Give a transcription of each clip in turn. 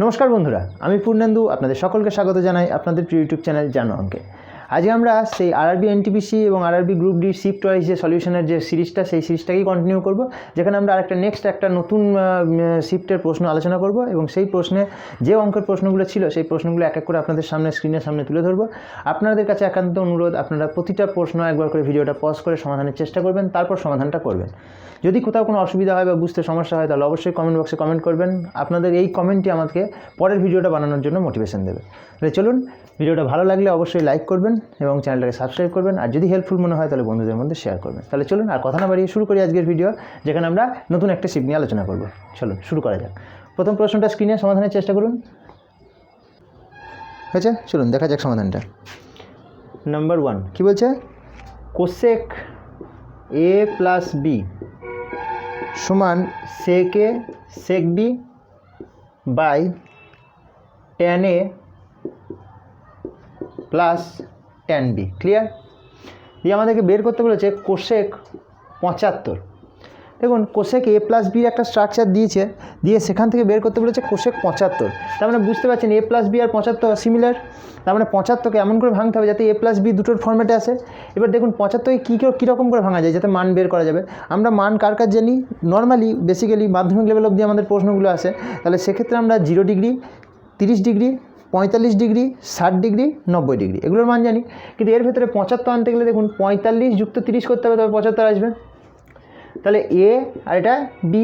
নমস্কার বন্ধুরা, আমি পূর্ণেন্দু আপনাদের সকলকে স্বাগত জানাই আপনাদের প্রিয় ইউটিউব চ্যানেল জানো অঙ্কে। আজকে আমরা সেই আরআরবি এনটিপিসি এবং RRB group D shift wise যে সলিউশনের যে সিরিজটা সেই সিরিজটাকেই কন্টিনিউ করব, যেখানে আমরা একটা নতুন শিফটের প্রশ্ন আলোচনা করব এবং সেই প্রশ্নে যে অঙ্কের প্রশ্নগুলো ছিল সেই প্রশ্নগুলো এক এক করে আপনাদের স্ক্রিনের সামনে তুলে ধরবো। আপনাদের কাছে একান্ত অনুরোধ, আপনারা প্রতিটা প্রশ্ন একবার করে ভিডিওটা পজ করে সমাধানের চেষ্টা করবেন, তারপর সমাধানটা করবেন। যদি কোথাও কোনো অসুবিধা হয় বা বুঝতে সমস্যা হয় তাহলে অবশ্যই কমেন্ট বক্সে কমেন্ট করবেন। আপনাদের এই কমেন্টই আমাকে পরের ভিডিওটা বানানোর জন্য মোটিভেশন দেবে। তাহলে চলুন, ভিডিওটা ভালো লাগলে অবশ্যই লাইক করবেন এবং চ্যানেলটাকে সাবস্ক্রাইব করবেন, আর যদি হেল্পফুল মনে হয় তাহলে বন্ধুদের মধ্যে শেয়ার করবেন। তাহলে চলুন আর কথা না বাড়িয়ে শুরু করি আজকের ভিডিও, যেখানে আমরা নতুন একটা শিফট নিয়ে আলোচনা করব। চলুন শুরু করা যাক। প্রথম প্রশ্নটা স্ক্রিনে সমাধানের চেষ্টা করুন। হয়েছে? চলুন দেখা যাক সমাধানটা। নাম্বার 1 কী বলছে? কোসেক এ প্লাস বি সমান sec A sec B by tan A plus tan B. Clear? দিয়ে আমাদেরকে বের করতে বলেছে কোসেক 75। দেখুন, কোসেক এ প্লাস বির একটা স্ট্রাকচার দিয়ে সেখান থেকে বের করতে বলেছে কোসেক 75। তার মানে বুঝতে পারছেন এ প্লাস বি আর 75 সিমিলার। তার মানে 75কে এমন করে ভাঙতে হবে যাতে এ প্লাস বি দুটোর ফর্মেটে আসে। এবার দেখুন 75কে কীরকম করে ভাঙা যায় যাতে মান বের করা যাবে। আমরা মান কার জানি? নর্মালি বেসিক্যালি মাধ্যমিক লেভেল অবধি আমাদের প্রশ্নগুলো আসে। তাহলে সেক্ষেত্রে আমরা 0 degree, 30 degree, 45 degree, 60 degree, 90 degree এগুলোর মান জানি। কিন্তু এর ভেতরে 75 আনতে গেলে দেখুন 45 যুক্ত 30 করতে হবে, তবে 75 আসবে। তাহলে এ আর এটা বি।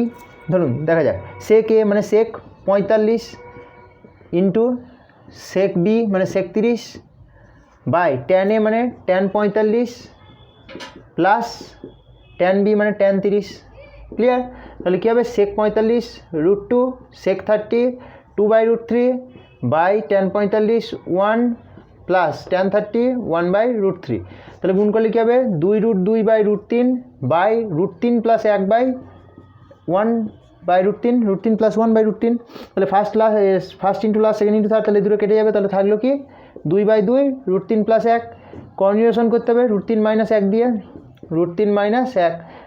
ধরুন দেখা যাক, সেক এ মানে সেক 45 ইন্টু সেক বি মানে সেক 30 বাই ট্যান এ মানে ট্যান 45 প্লাস ট্যান বি মানে ট্যান 30। ক্লিয়ার? তাহলে কী হবে? সেক 45 √2 সেক 30 2/√3 বাই ট্যান 45 1 প্লাস ট্যান 30 1/√3। তাহলে গুণ করলে কী হবে? 2√2/√3 বাই √3 প্লাস 1/1/√3 √3 প্লাস 1/√3। তাহলে first into last, second into third, তাহলে দুটো কেটে যাবে। তাহলে থাকলো কি 2/2 √3 প্লাস 1। কনজুগেশন করতে হবে √3 - 1 দিয়ে, √3 - 1।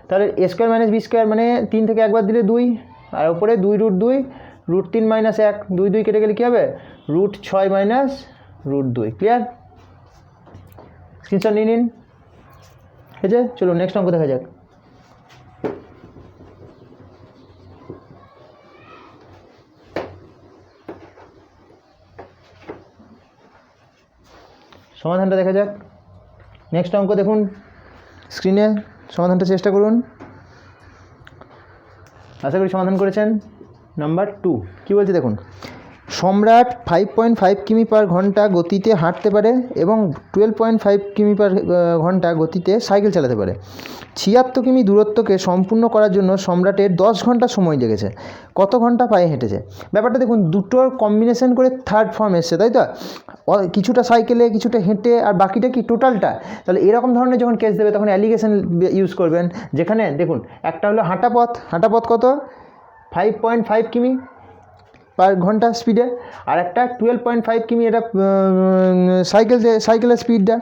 তাহলে a² - b² মানে 3 থেকে একবার দিলে 2, আর ওপরে 2√2 √3 - 1 2 2 কেটে গেলে কী হবে? √6 - √2। ক্লিয়ার? স্ক্রিনশট নিয়ে নিন। ঠিক আছে, চলো নেক্সট অঙ্ক দেখা যাক। সমাধানটা দেখা যাক। নেক্সট অঙ্ক দেখুন স্ক্রিনে, সমাধানটা চেষ্টা করুন। আশা করি সমাধান করেছেন। নাম্বার 2 কী বলছে দেখুন, সম্রাট 5.5 কিমি পার ঘন্টা গতিতে হাঁটতে পারে এবং 12.5 কিমি পার ঘন্টা গতিতে সাইকেল চালাতে পারে। 76 কিমি দূরত্বকে সম্পূর্ণ করার জন্য সম্রাটের 10 ঘন্টা সময় লেগেছে। কত ঘন্টা পায়ে হেঁটেছে? ব্যাপারটা দেখুন, দুটোর কম্বিনেশন করে থার্ড ফর্ম এসছে, তাই তো? কিছুটা সাইকেলে, কিছুটা হেঁটে, আর বাকিটা কি টোটালটা। তাহলে এরকম ধরনের যখন কেস দেবে তখন অ্যালিগেশন ইউজ করবেন, যেখানে দেখুন একটা হলো হাঁটা পথ কত? 5.5 কিমি পার ঘন্টা স্পিডে, আর একটা 12.5 কিমি এটা সাইকেলের স্পিডটা।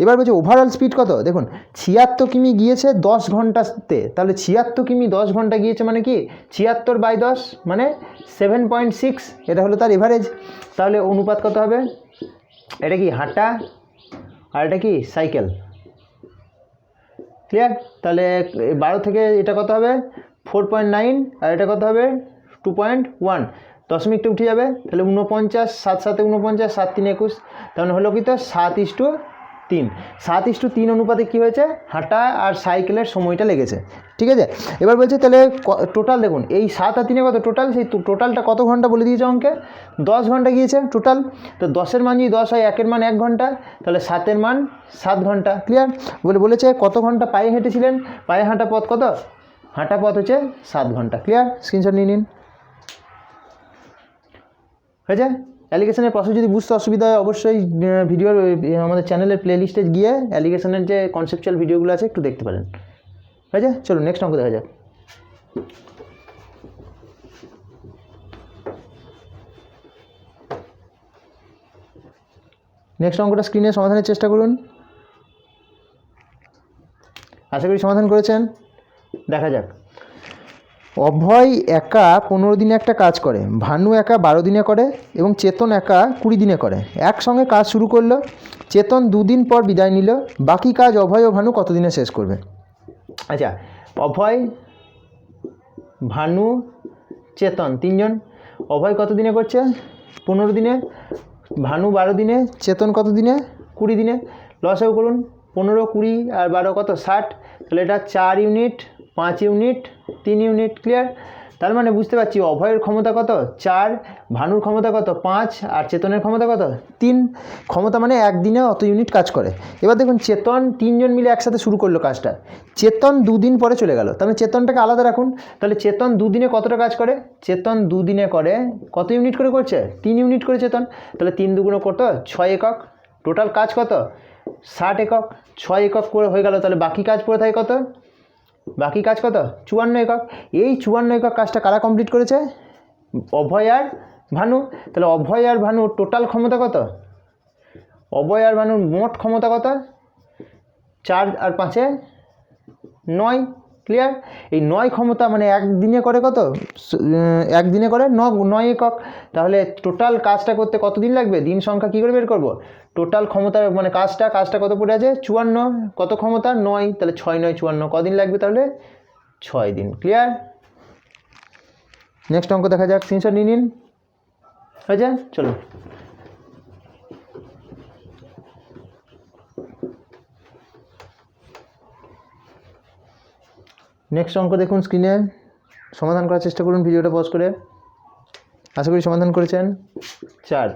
এবার বলছে ওভারঅল স্পিড কত? দেখুন 76 কিমি গিয়েছে 10 ঘন্টাতে। তাহলে 76 কিমি 10 ঘন্টা গিয়েছে মানে কি 76/10 মানে 7.6, এটা হলো তার এভারেজ। তাহলে অনুপাত কত হবে? এটা কি হাঁটা আর এটা কি সাইকেল। ক্লিয়ার? তাহলে 12 থেকে এটা কত হবে? 4.9, আর এটা কত হবে? 2.1। দশমিকটা উঠে যাবে, তাহলে 49, 7 7 49, 7 3 21। তাহলে হলো কি? তো 7:3। 7:3 অনুপাতে কী হয়েছে? হাঁটা আর সাইকেলের সময়টা লেগেছে। ঠিক আছে? এবার বলছে তাহলে টোটাল দেখুন, এই 7 আর 3 কত টোটাল? সেই টোটালটা কত ঘন্টা বলে দিয়েছে অঙ্কে? 10 ঘন্টা গিয়েছে টোটাল। তো 10-এর মান যদি 10 হয়, 1-এর মান 1 ঘন্টা, তাহলে 7-এর মান 7 ঘন্টা। ক্লিয়ার? বলেছে কত ঘন্টা পায়ে হেঁটেছিলেন? পায়ে হাঁটা পথ কত? হাঁটা পথ হচ্ছে 7 ঘন্টা। ক্লিয়ার? স্ক্রিনশট নিয়ে নিন। হয়েছে? অ্যালিগেশনের প্রসেস যদি বুঝতে অসুবিধা হয় অবশ্যই ভিডিওর আমাদের চ্যানেলের প্লেলিস্টে গিয়ে অ্যালিগেশনের যে কনসেপচুয়াল ভিডিওগুলো আছে একটু দেখতে পারেন। হয়েছে? চলুন নেক্সট অঙ্ক দেখা যাক। নেক্সট অঙ্কটা স্ক্রিনে সমাধানের চেষ্টা করুন। আশা করি সমাধান করেছেন। দেখা যাক। অভয় একা 15 দিনে একটা কাজ করে, ভানু একা 12 দিনে করে এবং চেতন একা 20 দিনে করে। একসঙ্গে কাজ শুরু করলো, চেতন 2 দিন পর বিদায় নিল, বাকি কাজ অভয় ও ভানু কত দিনে শেষ করবে? আচ্ছা, অভয়, ভানু, চেতন, তিনজন। অভয় কত দিনে করছে? 15 দিনে, ভানু 12 দিনে, চেতন কত দিনে? 20 দিনে। লসাগু করুন, 15, 20 আর 12 কত? 60। তাহলে এটা 4 ইউনিট, 5 ইউনিট, 3 ইউনিট। ক্লিয়ার? তার মানে বুঝতে পারছি অভয়ের ক্ষমতা কত? 4, ভানুর ক্ষমতা কত? 5 আর চেতনের ক্ষমতা কত? 3। ক্ষমতা মানে একদিনে অত ইউনিট কাজ করে। এবার দেখুন চেতন 3 জন মিলে একসাথে শুরু করলো কাজটা, চেতন 2 দিন পরে চলে গেল, তাহলে চেতনটাকে আলাদা রাখুন। তাহলে চেতন 2 দিনে কতটা কাজ করে? চেতন 2 দিনে করে কত ইউনিট করে করছে? 3 ইউনিট করে চেতন। তাহলে 3 দুগুণ কত? 6 একক। টোটাল কাজ কত? 60 একক। 6 একক করে হয়ে গেল, তাহলে বাকি কাজ পড়ে থাকে কত? বাকি কাজ কত? 54 একক। এই 54 একক কাজটা কারা কমপ্লিট করেছে? অভয় আর ভানু। তাহলে অভয় আর ভানুর টোটাল ক্ষমতা কত? অভয় আর ভানুর মোট ক্ষমতা কত? 4 আর 5-এ 9। ক্লিয়ার? এই 9 ক্ষমতা মানে একদিনে করে কত? একদিনে করে 9 একক। তাহলে টোটাল কাজটা করতে কত দিন লাগবে? দিন সংখ্যা কী করে বের করব? টোটাল ক্ষমতা মানে কাজটা কত পড়ে আছে? 54। কত ক্ষমতা? 9। তাহলে 6 9 54, কদিন লাগবে তাহলে? 6 দিন। ক্লিয়ার? নেক্সট অঙ্ক দেখা যাক, স্ক্রিনশট নিয়ে নিন। হয়েছে? চলো নেক্সট অঙ্ক দেখুন স্ক্রিনে, সমাধান করার চেষ্টা করুন ভিডিওটা পজ করে। আশা করি সমাধান করেছেন। 4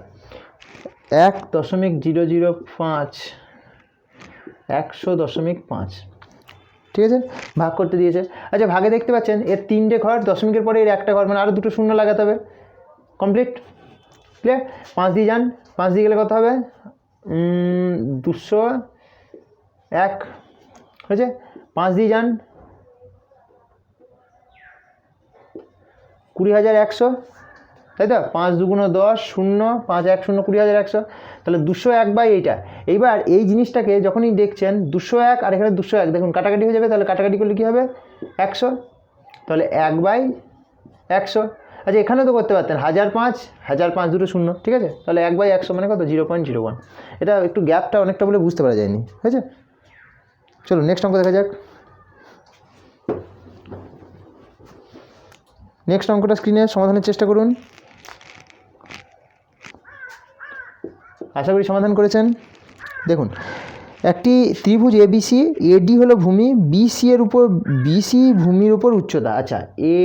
1.005 100.5, ঠিক আছে? ভাগ করতে দিয়েছে। আচ্ছা, ভাগে দেখতে পাচ্ছেন এর 3টে ঘর, দশমিকের পরে এর একটা ঘর, মানে আরও 2টো শূন্য লাগাতে হবে। কমপ্লিট? ক্লিয়ার? 5 দিয়ে যান, 5 দিয়ে গেলে কত হবে? 201 হয়েছে। 5 দিয়ে যান, 20,100, তাই তো? 5 দুগুণ 10, 0, 5 1 0, 20,100। তাহলে 201 বাই এইটা। এইবার এই জিনিসটাকে যখনই দেখছেন 201 আর এখানে 201, দেখুন কাটাকাটি হয়ে যাবে, তাহলে কাটাকাটি করলে কী হবে? 100। তাহলে 1/100। আচ্ছা, এখানেও তো করতে পারতেন 1005, 1005 দুটো শূন্য, ঠিক আছে? তাহলে 1/100 মানে কত? 0.01। এটা একটু গ্যাপটা অনেকটা বলে বুঝতে পারা যায়নি, হয়েছে? চলো নেক্সট অঙ্ক দেখা যাক। নেক্সট অঙ্কটা স্ক্রিনে সমাধানের চেষ্টা করুন। আশা করি সমাধান করেছেন। দেখুন, একটি ত্রিভুজ এবিসি, এডি হলো ভূমি, বিসি ভূমির উপর উচ্চতা। আচ্ছা, এ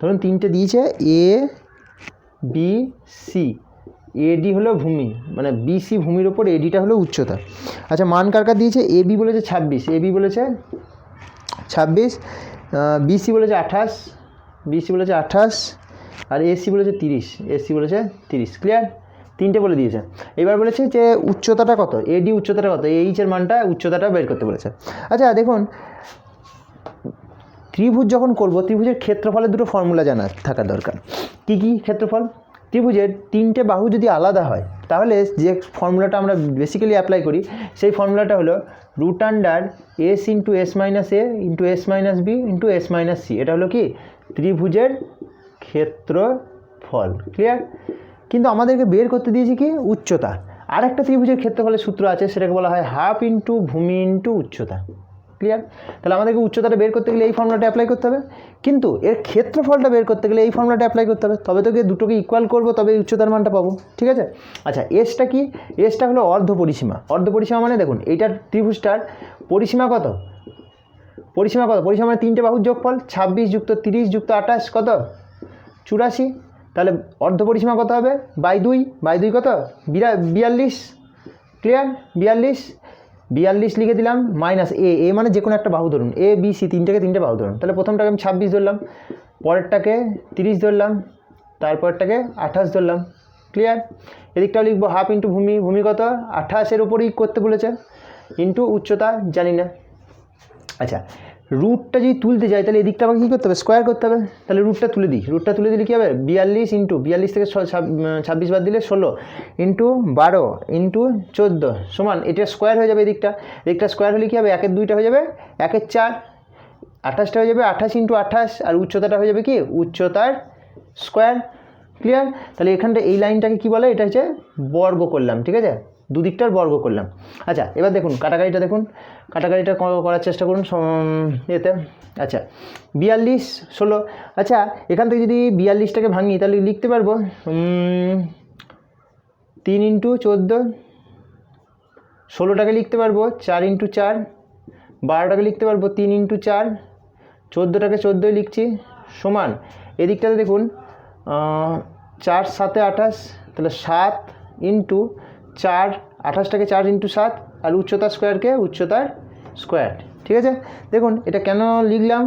ধরুন 3টে দিয়েছে, এ বি সি, এডি হলো ভূমি, মানে বিসি ভূমির উপর, এডিটা হলো উচ্চতা। আচ্ছা, মান কার কার দিয়েছে? এবি বলেছে 26, এবি বলেছে 26, বিসি বলেছে 28, আর এসি বলেছে 30, এসি বলেছে 30। ক্লিয়ার? 3টে বলে দিয়েছে। এবার বলেছে যে উচ্চতাটা কত, এডি উচ্চতাটা কত, এইচের মানটা উচ্চতাটা বের করতে বলেছে। আচ্ছা দেখুন, ত্রিভুজ যখন করব, ত্রিভুজের ক্ষেত্রফলের দুটো ফর্মুলা জানা থাকা দরকার। কি কি ক্ষেত্রফল? ত্রিভুজের 3টে বাহু যদি আলাদা হয়, তাহলে যে ফর্মুলাটা আমরা বেসিক্যালি অ্যাপ্লাই করি, সেই ফর্মুলাটা হলো √s into s minus A into s minus B into s minus C. এটা হলো কি? ত্রিভুজের ক্ষেত্রফল। ক্লিয়ার? কিন্তু আমাদেরকে বের করতে দিয়েছি কি? উচ্চতা। আর একটা ত্রিভুজের ক্ষেত্রফলের সূত্র আছে, সেটাকে বলা হয় হাফ ইন্টু ভূমি ইন্টু উচ্চতা। ক্লিয়ার? তাহলে আমাদেরকে উচ্চতাটা বের করতে গেলে এই ফর্মুলাটা অ্যাপ্লাই করতে হবে, কিন্তু এর ক্ষেত্রফলটা বের করতে গেলে এই ফর্মুলাটা অ্যাপ্লাই করতে হবে। তবে তোকে দুটোকে ইকুয়াল করবো, তবে উচ্চতার মানটা পাবো, ঠিক আছে? আচ্ছা, এসটা কি? এসটা হলো অর্ধ পরিসীমা। অর্ধ পরিসীমা মানে দেখুন, এইটার ত্রিভুজটার পরিসীমা কত? পরিসীমা 3টে বাহুর যোগফল। 26 যুক্ত 30 যুক্ত 28 কত? 84। তাহলে অর্ধ পরিসীমা কত হবে? বাই 2 কত? 42। ক্লিয়ার? 42 লিখে দিলাম, মাইনাস এ মানে যে কোনো একটা বাহু ধরুন, এ বি সি, 3টে বাহু ধরুন। তাহলে প্রথমটাকে আমি 26 ধরলাম, পরেরটাকে 30 ধরলাম, তারপরটাকে 28 ধরলাম। ক্লিয়ার? এদিকটাও লিখবো হাফ ইন্টু ভূমি কত? 28-এর উপরই করতে বলেছে, ইন্টু উচ্চতা জানি না। আচ্ছা, রুটটা যদি তুলতে যাই, তাহলে এদিকটা আমাকে কী করতে হবে? স্কোয়ার করতে হবে। তাহলে রুটটা তুলে দিই, রুটটা তুলে দিলে কী হবে? 42 ইন্টু 42 থেকে 26 বাদ দিলে 16 ইন্টু 12 ইন্টু 14 সমান, এটা স্কোয়ার হয়ে যাবে। এদিকটা স্কোয়ার হলে কী হবে? 1-এর 2টা হয়ে যাবে 1-এর 4। 28টা হয়ে যাবে 28 × 28 আর উচ্চতাটা হয়ে যাবে কি উচ্চতার স্কোয়ার। ক্লিয়ার? তাহলে এখানটা এই লাইনটাকে কি বলে, এটা হচ্ছে বর্গ করলাম, ঠিক আছে, দুদিকটার বর্গ করলাম। আচ্ছা এবার দেখুন কাটাকাটিটা দেখুন, কাটাকাটিটা করার চেষ্টা করুন এতে। আচ্ছা 42 16, আচ্ছা এখান থেকে যদি 42টাকে ভাঙি তাহলে লিখতে পারবো 3 × 14, 16টাকে লিখতে পারবো 4 × 4, 12টাকে লিখতে পারবো 3 × 4, 14টাকে 14ই লিখছি সমান এদিকটাতে দেখুন 4 7 28, তাহলে 7 × 4, 28টাকে 4 × 7 আর উচ্চতার স্কোয়ারকে উচ্চতার স্কোয়ার। ঠিক আছে, দেখুন এটা কেন লিখলাম,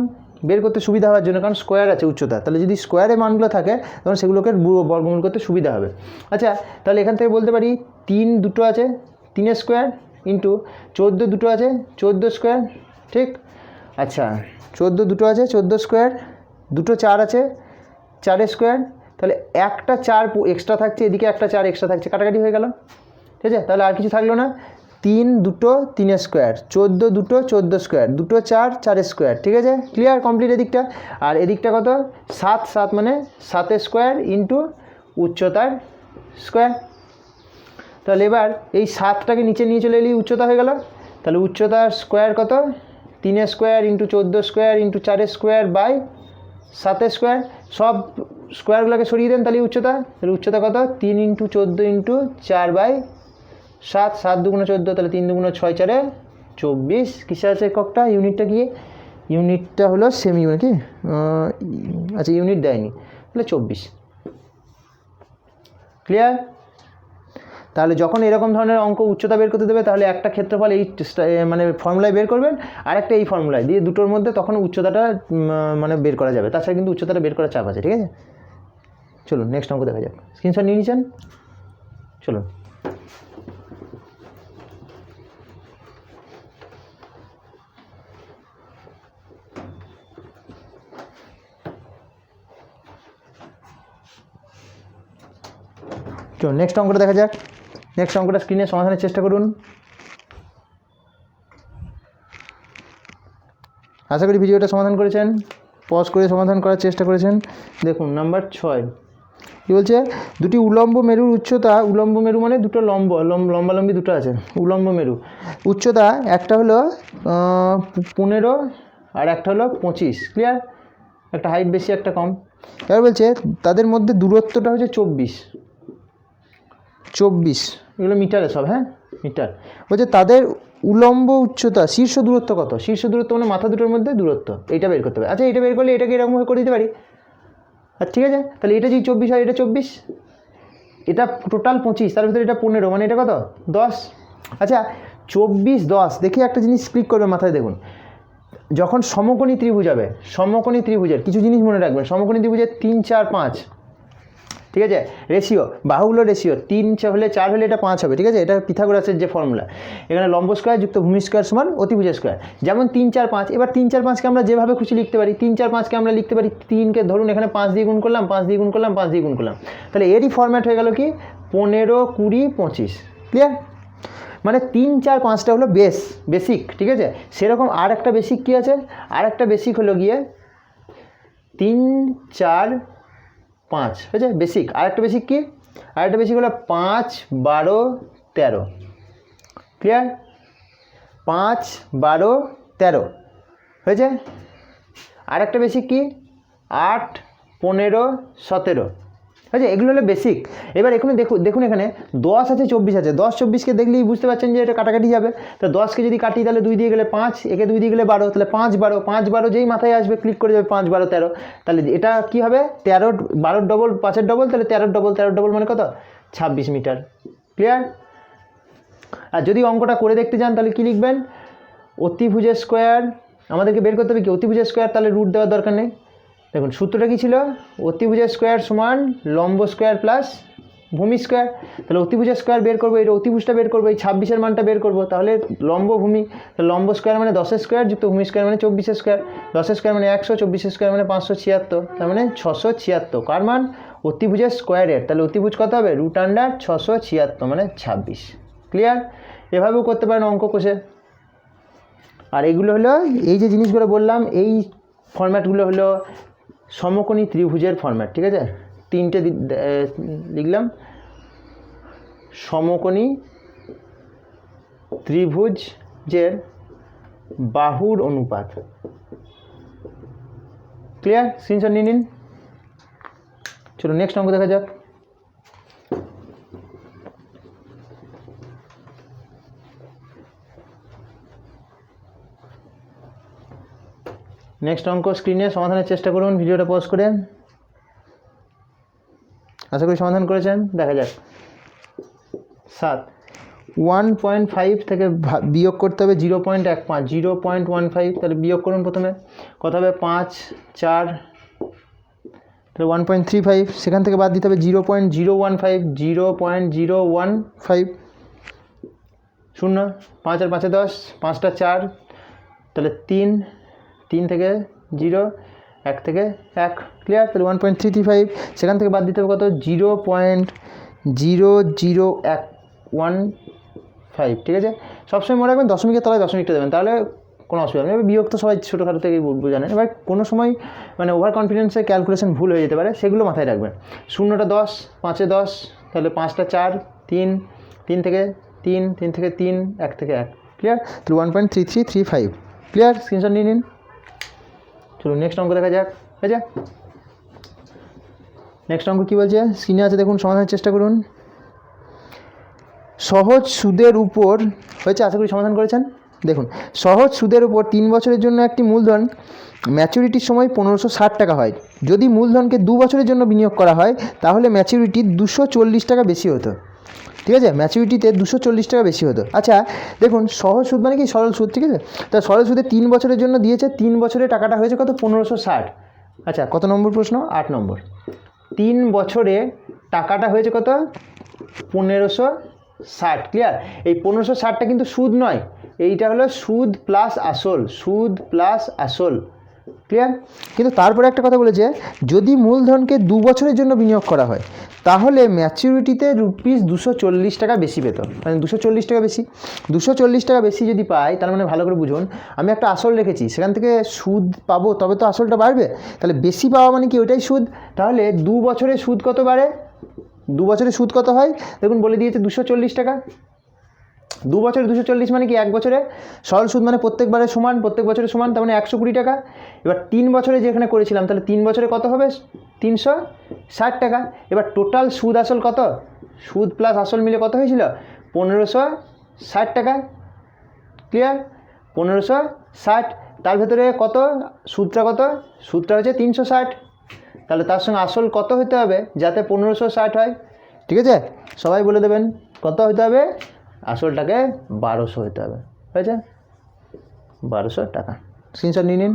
বের করতে সুবিধা হওয়ার জন্য, কারণ স্কোয়ার আছে উচ্চতা, তাহলে যদি স্কোয়ারে মানগুলো থাকে তখন সেগুলোকে বর্গমূল করতে সুবিধা হবে। আচ্ছা তাহলে এখান থেকে বলতে পারি 3 দুটো আছে 3 স্কোয়ার ইন্টু 14 দুটো আছে 14 স্কোয়ার। ঠিক, আচ্ছা 14 দুটো আছে 14 স্কোয়ার, দুটো 4 আছে 4 স্কোয়ার, তাহলে একটা 4 এক্সট্রা থাকছে, এদিকে একটা 4 এক্সট্রা থাকছে, কাটাকাটি হয়ে গেল। ঠিক আছে, তাহলে আর কিছু থাকলো না, 3 দুটো 3 স্কোয়ার, 14 দুটো 14 স্কোয়ার, দুটো 4 4 স্কোয়ার। ঠিক আছে, ক্লিয়ার, কমপ্লিট এদিকটা। আর এদিকটা কত 7 7 মানে 7 স্কোয়ার ইন্টু উচ্চতার স্কোয়ার। তাহলে এবার এই 7টাকে নিচে নিয়ে চলে এলেই উচ্চতা হয়ে গেল। তাহলে উচ্চতার স্কোয়ার কত 3 square into 14 square into 4 square by 7 square. সব স্কোয়ারগুলোকে সরিয়ে দেন, তাহলে উচ্চতা, তাহলে উচ্চতা কত 3 × 14 ইন্টু 4 বাই 7, 7 দুগুণে 14, তাহলে 3 দুগুণে 6 4 24। কিসে আছে এককটা, ইউনিটটা কি, ইউনিটটা হলো সেমি ইউনিট কি, আচ্ছা ইউনিট দেয়নি, তাহলে 24। ক্লিয়ার? তাহলে যখন এরকম ধরনের অঙ্ক উচ্চতা বের করতে দেবে তাহলে একটা ক্ষেত্রফল এই মানে ফর্মুলায় বের করবেন, আর একটা এই ফর্মুলায় দিয়ে, দুটোর মধ্যে তখন উচ্চতাটা মানে বের করা যাবে, তাছাড়া কিন্তু উচ্চতাটা বের করার চাপ আছে। ঠিক আছে, চলুন নেক্সট অঙ্ক দেখা যাক। স্ক্রিনশট নিয়ে নিচ্ছেন, চলুন। চলুন নেক্সট অঙ্কটা দেখা যাক। নেক্সট অঙ্কটা স্ক্রিনে সমাধানের চেষ্টা করুন। আশা করি ভিডিওটা সমাধান করেছেন, পজ করে সমাধান করার চেষ্টা করেছেন। দেখুন নাম্বার 6 কী বলছে, দুটি উলম্ব মেরুর উচ্চতা, উলম্ব মেরু মানে দুটো লম্বালম্বি দুটো আছে উলম্ব মেরু, উচ্চতা একটা হলো 15 আর একটা হলো 25। ক্লিয়ার? একটা হাইট বেশি একটা কম। এবার বলছে তাদের মধ্যে দূরত্বটা হচ্ছে 24, এগুলো মিটারে সব, হ্যাঁ মিটার। বলছে তাদের উলম্ব উচ্চতা, শীর্ষ দূরত্ব কত, শীর্ষ দূরত্ব মানে মাথা দুটোর মধ্যে দূরত্ব, এইটা বের করতে হবে। আচ্ছা এটা বের করলে এটাকে এরকমভাবে করে দিতে পারি। আচ্ছা ঠিক আছে, তাহলে এটা যদি 24 হয়, এটা 24, এটা টোটাল 25, তার ভিতরে এটা 15, মানে এটা কত 10। আচ্ছা 24 10, দেখি একটা জিনিস ক্লিক করবে মাথায়, দেখুন যখন সমকোণী ত্রিভুজ হবে, সমকোণী ত্রিভুজের কিছু জিনিস মনে রাখবেন, সমকোণী ত্রিভুজের 3 4 5, ঠিক আছে, রেশিও বাহুগুলো রেশিও 3 হলে 4 হলে এটা 5 হবে। ঠিক আছে, এটা পিথাগোরাসের যে ফর্মুলা, এখানে লম্ব স্কোয়ার যুক্ত ভূমি স্কোয়ার সমান অতিভুজ স্কোয়ার। যেমন 3 4 5, এবার 3 4 5কে আমরা যেভাবে খুশি লিখতে পারি, 3 4 5কে আমরা লিখতে পারি 3কে ধরুন এখানে 5 দিয়ে গুণ করলাম, 5 দিয়ে গুণ করলাম, 5 দিয়ে গুণ করলাম, তাহলে এরই ফরম্যাট হয়ে গেল কি 15 20 25। ক্লিয়ার? মানে 3 4 5টা হলো বেসিক। ঠিক আছে, সেরকম আর একটা বেসিক কী আছে, আর একটা বেসিক হলো গিয়ে 3 4 5 হয়েছে বেসিক। আর একটা বেসিক কি, আর একটা বেসিক হলো 5 12 13। ক্লিয়ার? 5 12 13 হয়েছে। আর একটা বেসিক কি 8 15 17 হয়েছে, এগুলো হলো বেসিক। এবার এখানে দেখুন এখানে 10 আছে 24 আছে, 10 24কে দেখলেই বুঝতে পারছেন যে এটা কাটাকাটি যাবে। তো 10কে যদি কাটি তাহলে 2 দিয়ে গেলে 5, একে 2 দিয়ে গেলে 12, তাহলে 5 12 5 12 যেই মাথায় আসবে ক্লিক করে যাবে 5 12 13। তাহলে এটা কি হবে 13 12 ডবল 5-এর ডবল, তাহলে 13 ডবল 13 ডবল মানে কত 26 মিটার। ক্লিয়ার? আর যদি অঙ্কটা করে দেখতে চান তাহলে কি লিখবেন, অতিভুজের স্কোয়ার আমাদেরকে বের করতে হবে কি, অতিভুজের স্কোয়ার, তাহলে রুট দেওয়ার দরকার নেই। দেখুন সূত্রটা কী ছিল, অতিভুজের স্কোয়ার সমান লম্ব স্কোয়ার প্লাস ভূমি স্কোয়ার। তাহলে অতিভুজের স্কোয়ার বের করবো, এটা অতিভুজটা বের করবো, এই 26-এর মানটা বের করবো, তাহলে লম্ব ভূমি, লম্ব স্কোয়ার মানে 10 স্কোয়ার যুক্ত ভূমি স্কোয়ার মানে 24 স্কোয়ার, 10 স্কোয়ার মানে 100, 24 স্কোয়ার মানে 576, তার মানে 676। কার মান, অতিভুজের স্কোয়ারের, তাহলে অতিভুজ কত হবে √676 মানে 26। ক্লিয়ার? এভাবেও করতে পারেন অঙ্ক কষে। আর এগুলো হলো এই যে জিনিসগুলো বললাম এই ফরম্যাটগুলো হলো সমকোণী ত্রিভুজের ফরম্যাট, ঠিক আছে। তিনটে লিখলাম, সমকোণী ত্রিভুজের বাহুর অনুপাত। ক্লিয়ার? স্ক্রিনশট নিয়ে নিন। চলো নেক্সট অঙ্ক দেখা যাক। নেক্সট অঙ্ক স্ক্রিনে সমাধানের চেষ্টা করুন ভিডিওটা পজ করে। আশা করি সমাধান করেছেন। দেখা যাক। 7 1.5 থেকে বিয়োগ করতে হবে 0.15, 0.15, তাহলে বিয়োগ করুন প্রথমে। কত হবে? 5 4, তাহলে 1.35। সেখান থেকে বাদ দিতে হবে 0.015, 0.015, 0, 5 আর 5 10, 5টা 4, তাহলে 3, 3 থেকে 0, 1 থেকে 1। ক্লিয়ার? তাহলে 1.335। সেখান থেকে বাদ দিতে হবে কত? 0.00115। ঠিক আছে? সবসময় মনে রাখবেন দশমিকের তলায় দশমিকটা দেবেন, তাহলে কোনো অসুবিধা নেই। বিয়োগ তো সবাই ছোটোখাটো থেকে জানেন। এবার কোনো সময় মানে ওভার কনফিডেন্সে ক্যালকুলেশন ভুল হয়ে যেতে পারে, সেগুলো মাথায় রাখবেন। 0টা 10, 5এ 10, তাহলে 5টা 4, 3, 3 থেকে 3, 3 থেকে 3, 1 থেকে 1। ক্লিয়ার? তাহলে 1.3335। ক্লিয়ার? স্ক্রিনশট নিয়ে নিন। চলো নেক্সট অঙ্ক দেখা যাক। ঠিক আছে? নেক্সট অঙ্ক কী বলছে স্ক্রিনে আছে দেখুন, সমাধানের চেষ্টা করুন। সহজ সুদের উপর হয়েছে, আশা করি সমাধান করেছেন। দেখুন, সহজ সুদের উপর 3 বছরের জন্য একটি মূলধন ম্যাচুরিটির সময় 1560 টাকা হয়। যদি মূলধনকে 2 বছরের জন্য বিনিয়োগ করা হয় তাহলে ম্যাচুরিটি 240 টাকা বেশি হতো। ঠিক আছে? ম্যাচুরিটিতে 240 টাকা বেশি হতো। আচ্ছা দেখুন, সহজ সুদ মানে কি? সরল সুদ। ঠিক আছে? তা সরল সুদে 3 বছরের জন্য দিয়েছে, 3 বছরে টাকাটা হয়েছে কত? 1560। আচ্ছা, কত নম্বর প্রশ্ন? 8 নম্বর। 3 বছরে টাকাটা হয়েছে কত? 1560। ক্লিয়ার? এই 1560টা কিন্তু সুদ নয়, এইটা হলো সুদ প্লাস আসল, সুদ প্লাস আসল। ক্লিয়ার? কিন্তু তারপরে একটা কথা বলেছে, যদি মূলধনকে 2 বছরের জন্য বিনিয়োগ করা হয় তাহলে ম্যাচুরিটিতে রুপিস 240 টাকা বেশি পেত। মানে 240 টাকা বেশি, 240 টাকা বেশি যদি পাই, তার মানে ভালো করে বুঝুন, আমি একটা আসল রেখেছি, সেখান থেকে সুদ পাবো, তবে তো আসলটা বাড়বে। তাহলে বেশি পাওয়া মানে কি? ওইটাই সুদ। তাহলে 2 বছরে সুদ কত বাড়ে? 2 বছরে সুদ কত হয়? দেখুন বলে দিয়েছে 240 টাকা। 2 বছরে 240 মানে কি? 1 বছরে সরল সুদ মানে প্রত্যেকবারে সমান, প্রত্যেক বছরে সমান, তার মানে 120 টাকা। এবার 3 বছরে যেখানে করেছিলাম, তাহলে 3 বছরে কত হবে? 360 টাকা। এবার টোটাল সুদ আসল কত? সুদ প্লাস আসল মিলে কত হয়েছিল? 1560 টাকা। ক্লিয়ার? 1560। তার ভেতরে কত? সুদটা কত? সুদটা হচ্ছে 360। তাহলে তার সঙ্গে আসল কত হতে হবে যাতে 1560 হয়? ঠিক আছে? সবাই বলে দেবেন কত হতে হবে? আসলটাকে 1200 হতে হবে। হয়েছে? 1200 টাকা। স্ক্রিনশট নিয়ে নিন।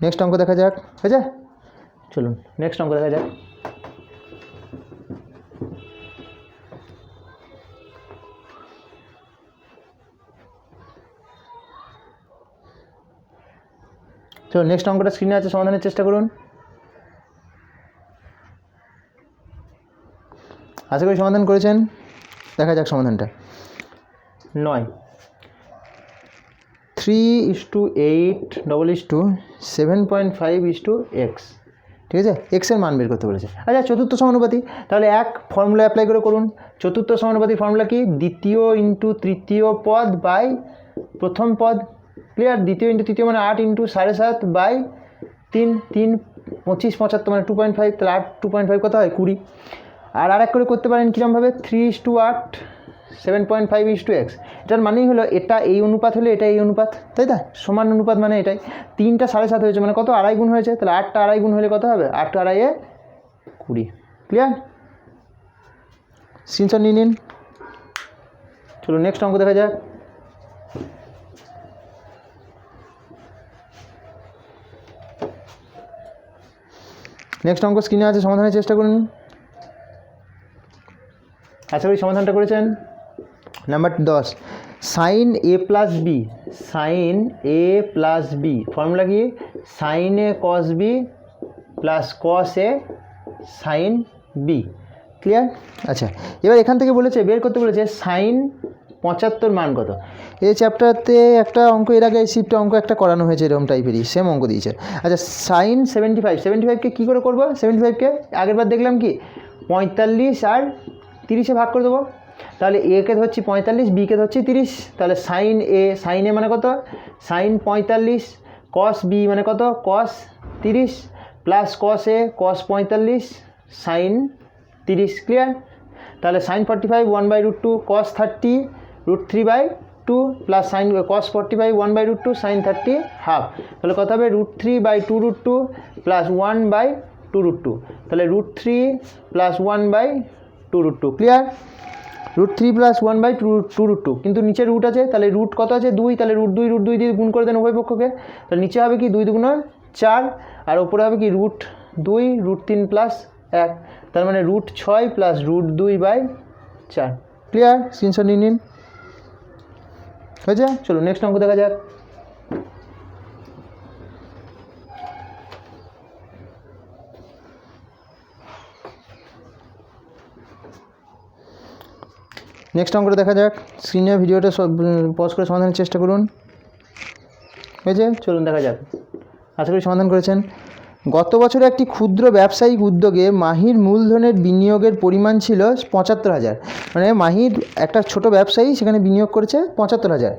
নেক্সট অঙ্ক দেখা যাক। হয়েছে? চলুন নেক্সট অঙ্ক দেখা যাক। চলুন নেক্সট অঙ্কটা স্ক্রিনে আছে, সমাধানের চেষ্টা করুন। আশা করি সমাধান করেছেন। দেখা যাক সমাধানটা। 9 3:8 7.5:x। ঠিক আছে? এক্সের মান বের করতে বলেছে। আচ্ছা, চতুর্থ সমানুপাতি, তাহলে এক ফর্মুলা অ্যাপ্লাই করে করুন। চতুর্থ সমানুপাতি ফর্মুলা কি? দ্বিতীয় ইন্টু তৃতীয় পদ বাই প্রথম পদ। ক্লিয়ার? দ্বিতীয় ইন্টু তৃতীয় মানে 8 ইন্টু 7.5 বাই 3, 3 25 75 মানে 2.5, তাহলে 8 2.5 কত হয়? 20। আর এক করে করতে পারেন কীরকমভাবে? 3:8 7.5:x। এটার মানেই হলো এটা এই অনুপাত হলে এটা এই অনুপাত, তাই না? সমান অনুপাত মানে এটাই। 3টা 7.5 হয়েছে মানে কত? আড়াই গুণ হয়েছে, তাহলে 8টা আড়াই গুণ হলে কত হবে? 8 আড়াইয়ে 20। ক্লিয়ার? স্ক্রিনশট নিয়ে নিন। চলো নেক্সট অঙ্ক দেখা যাক। নেক্সট অঙ্ক স্ক্রিনে আছে, সমাধানের চেষ্টা করুন। আশা করি সমাধানটা করেছেন। নাম্বার 10 সাইন এ প্লাস বি, সাইন এ প্লাস বি ফর্মুলা কি? সাইন এ কস বি প্লাস কস এ সাইন বি। ক্লিয়ার? আচ্ছা, এবার এখান থেকে বলেছে বের করতে বলেছে সাইন 75 মান কত? এই চ্যাপ্টারতে একটা অঙ্ক এর আগে শিফট অঙ্ক একটা করানো হয়েছে এরকম টাইপেরই, সেম অঙ্ক দিয়েছে। আচ্ছা সাইন 75কে কী করে করবো? 75কে আগেরবার দেখলাম কি 45 আর 30-এ ভাগ করে দেবো। তাহলে একে ধরছি 45, বিকে ধরছি 30। তাহলে সাইন এ মানে কত? সাইন 45, কস বি মানে কত? Cos 30 plus cos A cos 45 sine 30। Clear? তাহলে sine 45 1/√2 cos 30 √3/2 plus sine cos 45 1/√2 sine 30 half. তাহলে কত হবে? √3/2√2 প্লাস 1/2√2। তাহলে √3 প্লাস 1/2√2। ক্লিয়ার? √3 প্লাস 1/2√2, কিন্তু নিচে রুট আছে, তাহলে রুট কত আছে? 2, তাহলে √2 দিয়ে গুণ করে দেন উভয় পক্ষকে। তাহলে নিচে হবে কি 2 × 4 আর ওপরে হবে কি √2 √3 প্লাস 1, তার মানে √6 প্লাস √2/4। ক্লিয়ার? স্ক্রিনশট নিয়ে নিন। হয়েছে? চলো নেক্সট অঙ্ক দেখা যাক। নেক্সট অঙ্কটা দেখা যাক। স্ক্রিনে ভিডিওটা সব পজ করে সমাধানের চেষ্টা করুন। হয়েছে? চলুন দেখা যাক। আশা করি সমাধান করেছেন। গত বছরে একটি ক্ষুদ্র ব্যবসায়িক উদ্যোগে মাহির মূলধনের বিনিয়োগের পরিমাণ ছিল 75,000। মানে মাহির একটা ছোট ব্যবসায়ী, সেখানে বিনিয়োগ করেছে 75,000।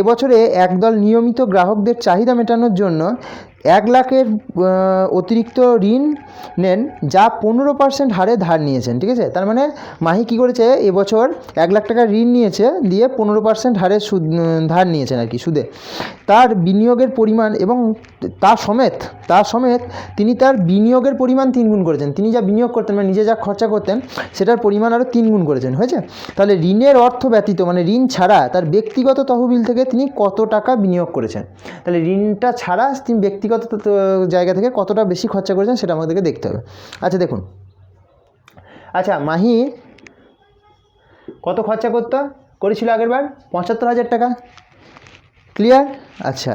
এবছরে একদল নিয়মিত গ্রাহকদের চাহিদা মেটানোর জন্য 1 লাখের অতিরিক্ত ঋণ নেন, যা 15% হারে ধার নিয়েছেন। ঠিক আছে? তার মানে মাহি কী করেছে? এবছর 1 লাখ টাকার ঋণ নিয়েছে, দিয়ে 15% হারে সুদ ধার নিয়েছেন আর কি, সুদে। তার বিনিয়োগের পরিমাণ এবং তার সমেত তিনি তার বিনিয়োগের পরিমাণ 3 গুণ করেছেন। তিনি যা বিনিয়োগ করতেন, মানে নিজে যা খরচা করতেন, সেটার পরিমাণ আরও 3 গুণ করেছেন। হয়েছে? তাহলে ঋণের অর্থ ব্যতীত, মানে ঋণ ছাড়া তার ব্যক্তিগত তহবিল থেকে তিনি কত টাকা বিনিয়োগ করেছেন? তাহলে ঋণটা ছাড়া তিনি ব্যক্তিগত জায়গা থেকে কতটা বেশি খরচা করেছেন সেটা আমাদেরকে দেখতে হবে। আচ্ছা দেখুন, আচ্ছা মাহি কত খরচা করেছিল আগেরবার? 75,000 টাকা। ক্লিয়ার? আচ্ছা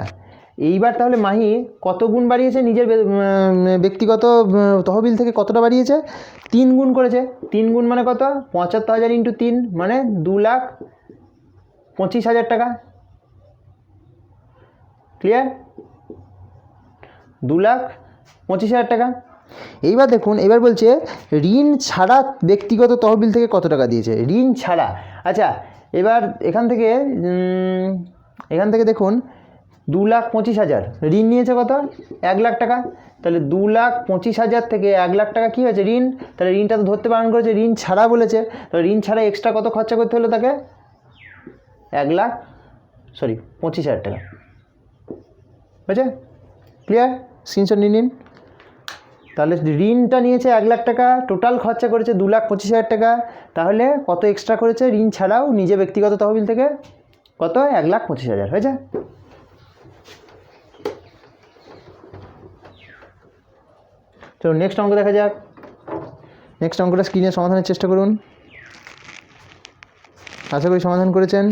এইবার তাহলে মাহি কত গুণ বাড়িয়েছে? নিজের ব্যক্তিগত তহবিল থেকে কতটা বাড়িয়েছে? 3 গুণ করেছে। 3 গুণ মানে কত? 75,000 × 3 মানে 2,25,000 টাকা। ক্লিয়ার? 2,25,000 টাকা। এইবার দেখুন, এবার বলছে ঋণ ছাড়া ব্যক্তিগত তহবিল থেকে কত টাকা দিয়েছে? ঋণ ছাড়া। আচ্ছা এবার এখান থেকে দেখুন 2,25,000 ঋণ নিয়েছে কত? 1 লাখ টাকা। তাহলে 2,25,000 থেকে 1 লাখ টাকা কী হয়েছে? ঋণ। তাহলে ঋণটা তো ধরতে বারণ করেছে, ঋণ ছাড়া বলেছে। তাহলে ঋণ ছাড়া এক্সট্রা কত খরচা করতে হলো তাকে? 25,000 টাকা। বুঝছে? ক্লিয়ার? স্ক্রিনশট নিয়ে নিন। তাহলে ঋণটা নিয়েছে 1 লাখ টাকা, টোটাল খরচা করেছে 2,25,000 টাকা। তাহলে কত এক্সট্রা করেছে ঋণ ছাড়াও নিজে ব্যক্তিগত তহবিল থেকে? কত? 1,25,000। হয়েছে? তো নেক্সট অঙ্ক দেখা যাক। নেক্সট অঙ্কটা স্ক্রিনে সমাধানের চেষ্টা করুন। আশা করি সমাধান করেছেন।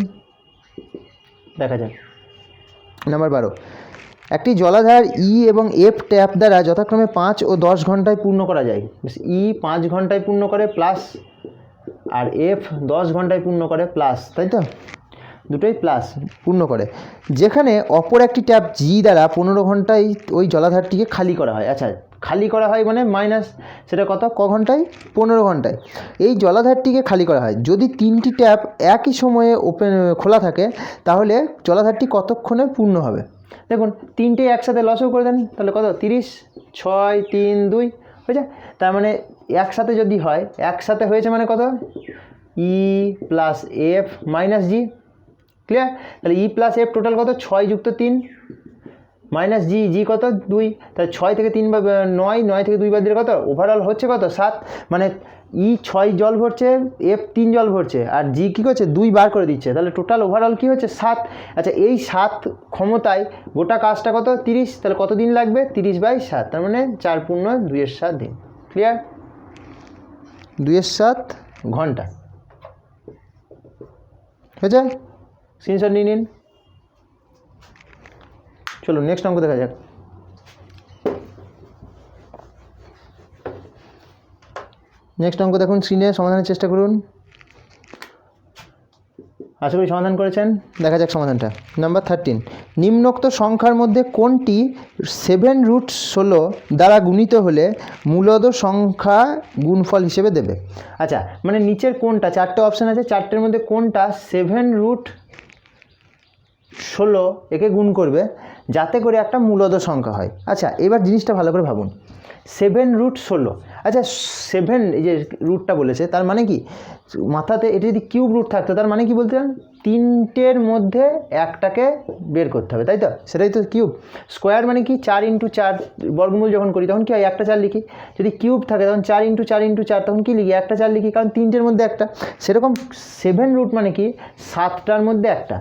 দেখা যাক। নাম্বার 12, একটি জলাধার ই এবং এফ ট্যাপ দ্বারা যথাক্রমে 5 ও 10 ঘন্টায় পূর্ণ করা যায়। ই 5 ঘন্টায় পূর্ণ করে প্লাস, আর এফ 10 ঘন্টায় পূর্ণ করে প্লাস, তাই তো? দুটোই প্লাস পূর্ণ করে। যেখানে অপর একটি ট্যাপ জি দ্বারা 15 ঘন্টায় ওই জলাধারটিকে খালি করা হয়। আচ্ছা খালি করা হয় মানে মাইনাস, সেটা কত? ক ঘন্টায়? 15 ঘন্টায় এই জলাধারটিকে খালি করা হয়। যদি 3টি ট্যাপ একই সময়ে খোলা থাকে, তাহলে জলাধারটি কতক্ষণে পূর্ণ হবে? দেখুন 3টে একসাথে লসও করে দেন, তাহলে কত? 30, 6, 3, 2 হয়েছে। তার মানে একসাথে যদি হয়, একসাথে হয়েছে মানে কত? ই প্লাস এফ মাইনাস জি। ক্লিয়ার? তাহলে ই প্লাস এফ টোটাল কত? 6 + 3 মাইনাস জি কত? 2। তাহলে 6 থেকে 3 9 থেকে 2 বাদ দিলে কত? ওভারঅল হচ্ছে কত? 7। মানে ই 6 জল ভরছে, এফ 3 জল ভরছে, আর জি কী করছে? 2 বার করে দিচ্ছে। তাহলে টোটাল ওভারঅল কী হচ্ছে? 7। আচ্ছা এই 7 ক্ষমতায় গোটা কাজটা কত? 30। তাহলে কত দিন লাগবে? 30/7, তার মানে 4×2 = 7 দিন। ক্লিয়ার? 2/7 ঘন্টা। হয়েছে? স্ক্রিনশট নিয়ে নিন। চলো নেক্সট অঙ্ক দেখা যাক। নেক্সট অঙ্ক দেখুন, স্ক্রিনে সমাধানের চেষ্টা করুন। আশা করি সমাধান করেছেন। দেখা যাক সমাধানটা। নাম্বার 13, নিম্নোক্ত সংখ্যার মধ্যে কোনটি 7√16 দ্বারা গুণিত হলে মূলদ সংখ্যা গুণফল হিসেবে দেবে? আচ্ছা, মানে নিচের কোনটা, চারটে অপশান আছে, চারটের মধ্যে কোনটা 7√16 একে গুণ করবে যাতে করে একটা মূলদ সংখ্যা হয়। আচ্ছা, এবার জিনিসটা ভালো করে ভাবুন। 7√16, আচ্ছা 7 এই যে রুটটা বলেছে তার মানে কি, মাথাতে এটা যদি কিউব রুট থাকতো তার মানে কি বলতে, তিনটের মধ্যে একটাকে বের করতে হবে, তাই তো? সেটাই তো কিউব। স্কোয়ার মানে কি, 4 × 4 বর্গমূল যখন করি তখন কি হয়, একটা 4 লিখি। যদি কিউব থাকে তখন 4 × 4 × 4 তখন কি লিখি, একটা 4 লিখি, কারণ তিনটের মধ্যে একটা। সেরকম 7 মানে কি, 7টার মধ্যে একটা।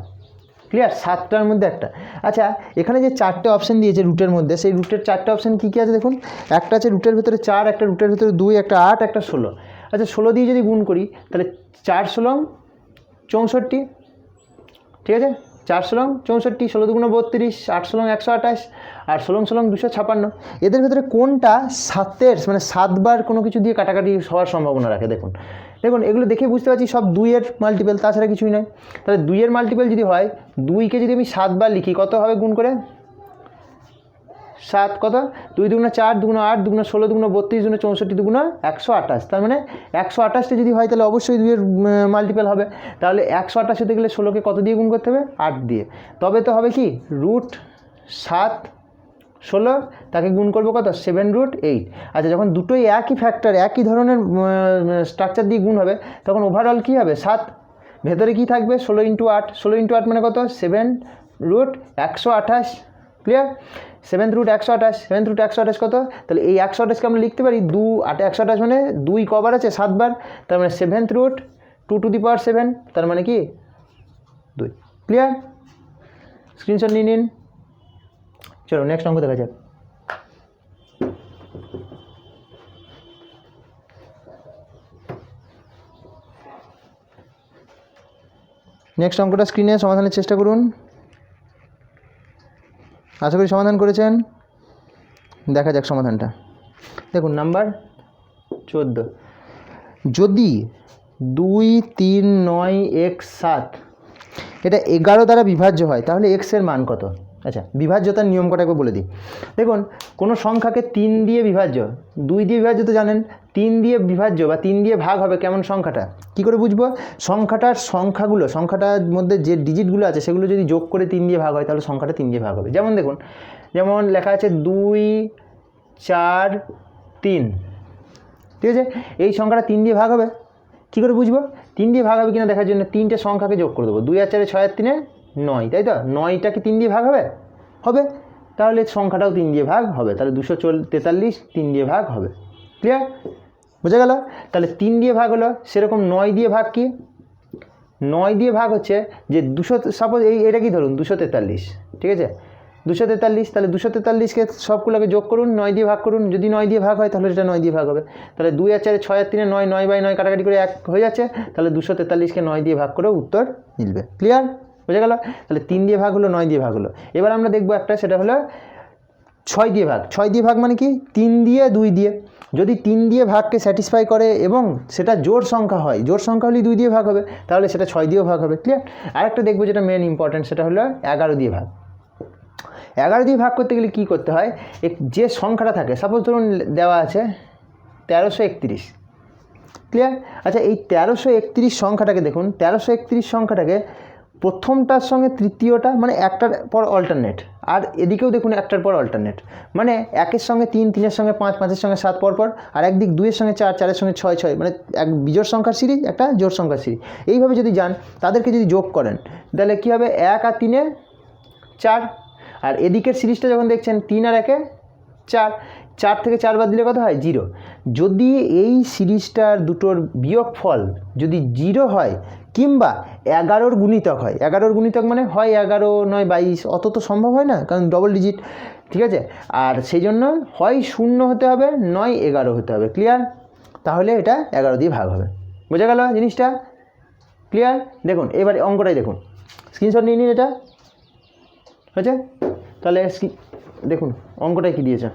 ক্লিয়ার? 7টার মধ্যে একটা। আচ্ছা, এখানে যে চারটে অপশান দিয়েছে রুটের মধ্যে, সেই রুটের চারটে অপশান কী কী আছে দেখুন। একটা আছে রুটের ভেতরে 4, একটা রুটের ভেতরে 2, একটা 8, একটা 16। আচ্ছা, 16 দিয়ে যদি গুণ করি তাহলে 4 16 64, ঠিক আছে? 4 16 64, 16 2 32, 8 16 128, আর 16 16 256। এদের ভেতরে কোনটা 7-এর মানে 7বার কোনো কিছু দিয়ে কাটাকাটি হওয়ার সম্ভাবনা রাখে? দেখুন দেখুন, এগুলো দেখে বুঝতে পারছি সব 2-এর মাল্টিপল, তাছাড়া কিছুই নয়। তাহলে 2-এর মাল্টিপল যদি হয়, 2কে যদি আমি 7বার লিখি, কত হবে গুণ করে? 7 কত, 2 2 4, 2 8, 2 16, 2 32, 2 64, 2 128। তার মানে 128টা যদি হয় তাহলে অবশ্যই 2-এর মাল্টিপল হবে। তাহলে 128 হতে গেলে 16কে কত দিয়ে গুণ করতে হবে? 8 দিয়ে। তবে তো হবে কি, √7 16 তাকে গুণ করবো কত, 7√8। আচ্ছা, যখন দুটোই একই ফ্যাক্টর, একই ধরনের স্ট্রাকচার দিয়ে গুণ হবে তখন ওভারঅল কী হবে, 7। ভেতরে কি থাকবে, 16 × 8, 16 × 8 মানে কত, 7√128। ক্লিয়ার? 7√128, 7√128 কত? তাহলে এই 128কে আমরা লিখতে পারি 2, 128 মানে 2 কবার আছে, 7বার। তার মানে 7√2⁷, তার মানে কি 2। ক্লিয়ার? স্ক্রিনশট নিয়ে নিন। চলো নেক্সট অঙ্ক দেখা যাক। নেক্সট অঙ্কটা স্ক্রিনে সমাধানের চেষ্টা করুন। আশা করি সমাধান করেছেন। দেখা যাক সমাধানটা। দেখুন নাম্বার 14, যদি 2 3 9 x 7 এটা 11 দ্বারা বিভাজ্য হয় তাহলে x এর মান কত? আচ্ছা, বিভাজ্যতার নিয়ম কটা একবার বলে দিই। দেখুন, কোনো সংখ্যাকে 3 দিয়ে বিভাজ্য, 2 দিয়ে বিভাজ্য তো জানেন, 3 দিয়ে বিভাজ্য বা 3 দিয়ে ভাগ হবে কেমন সংখ্যাটা, কী করে বুঝবো? সংখ্যাটার মধ্যে যে ডিজিটগুলো আছে সেগুলো যদি যোগ করে 3 দিয়ে ভাগ হয় তাহলে সংখ্যাটা 3 দিয়ে ভাগ হবে। যেমন দেখুন, যেমন লেখা আছে 2 4 3, ঠিক আছে? এই সংখ্যাটা 3 দিয়ে ভাগ হবে। কী করে বুঝবো 3 দিয়ে ভাগ হবে কিনা দেখার জন্য 3টে সংখ্যাকে যোগ করে দেবো। 2 আর 4 6 আর 3 9, তাই তো? 9টা কি 3 দিয়ে ভাগ হবে? হবে। তাহলে সংখ্যাটাও 3 দিয়ে ভাগ হবে। তাহলে 243 3 দিয়ে ভাগ হবে। ক্লিয়ার? বোঝা গেল? তাহলে 3 দিয়ে ভাগ হলো। সেরকম 9 দিয়ে ভাগ কি? 9 দিয়ে ভাগ হচ্ছে যে 200, সাপোজ এটা কি ধরুন 243, ঠিক আছে? 243, তাহলে 243কে সবগুলোকে যোগ করুন, 9 দিয়ে ভাগ করুন। যদি 9 দিয়ে ভাগ হয় তাহলে এটা 9 দিয়ে ভাগ হবে। তাহলে 2 আর 4 6 আর 3 9, 9/9 কাটাকাটি করে 1 হয়ে যাচ্ছে। তাহলে 243কে 9 দিয়ে ভাগ করে উত্তর মিলবে। ক্লিয়ার? বোঝা গেল? তাহলে 3 দিয়ে ভাগ হলো, 9 দিয়ে ভাগ হলো। এবার আমরা দেখবো একটা, সেটা হলো 6 দিয়ে ভাগ। 6 দিয়ে ভাগ মানে কি, 3 দিয়ে 2 দিয়ে। যদি 3 দিয়ে ভাগকে স্যাটিসফাই করে এবং সেটা জোড় সংখ্যা হয়, জোড় সংখ্যা হলে 2 দিয়ে ভাগ হবে, তাহলে সেটা 6 দিয়েও ভাগ হবে। ক্লিয়ার? আরেকটা দেখবো যেটা মেন ইম্পর্টেন্ট, সেটা হলো 11 দিয়ে ভাগ। 11 দিয়ে ভাগ করতে গেলে কী করতে হয়, যে সংখ্যাটা থাকে, সাপোজ ধরুন দেওয়া আছে 1331। ক্লিয়ার? আচ্ছা, এই 1331 সংখ্যাটাকে দেখুন, 1331 সংখ্যাটাকে প্রথমটার সঙ্গে তৃতীয়টা মানে একটার পর অল্টারনেট, আর এদিকেও দেখুন একটার পর অল্টারনেট, মানে 1-এর সঙ্গে 3, 3-এর সঙ্গে 5, 5-এর সঙ্গে 7 পরপর, আর একদিক 2-এর সঙ্গে 4, 4-এর সঙ্গে 6, 6, মানে এক বিজোড় সংখ্যার সিরিজ, একটা জোড় সংখ্যার সিরিজ। এইভাবে যদি যান, তাদেরকে যদি যোগ করেন তাহলে কী হবে, 1 আর 3-এ 4, আর এদিকের সিরিজটা যখন দেখছেন 3 আর 1-এ 4, 4 থেকে 4 বাদ দিলে কত হয়, 0। যদি এই সিরিজটার দুটোর বিয়োগফল যদি 0 হয় কিংবা 11-র গুণিতক হয়, 11-র গুণিতক মানে হয় 11, নয় 22, অত তো সম্ভব হয় না কারণ ডবল ডিজিট, ঠিক আছে? আর সেই জন্য হয় 0 হতে হবে, নয় 11 হতে হবে। ক্লিয়ার? তাহলে এটা 11 দিয়ে ভাগ হবে। বোঝা গেল জিনিসটা? ক্লিয়ার? দেখুন এবারে অঙ্কটাই দেখুন, স্ক্রিনশট নিয়ে নিন। এটা হয়েছে? তাহলে দেখুন অঙ্কটাই কী দিয়েছে।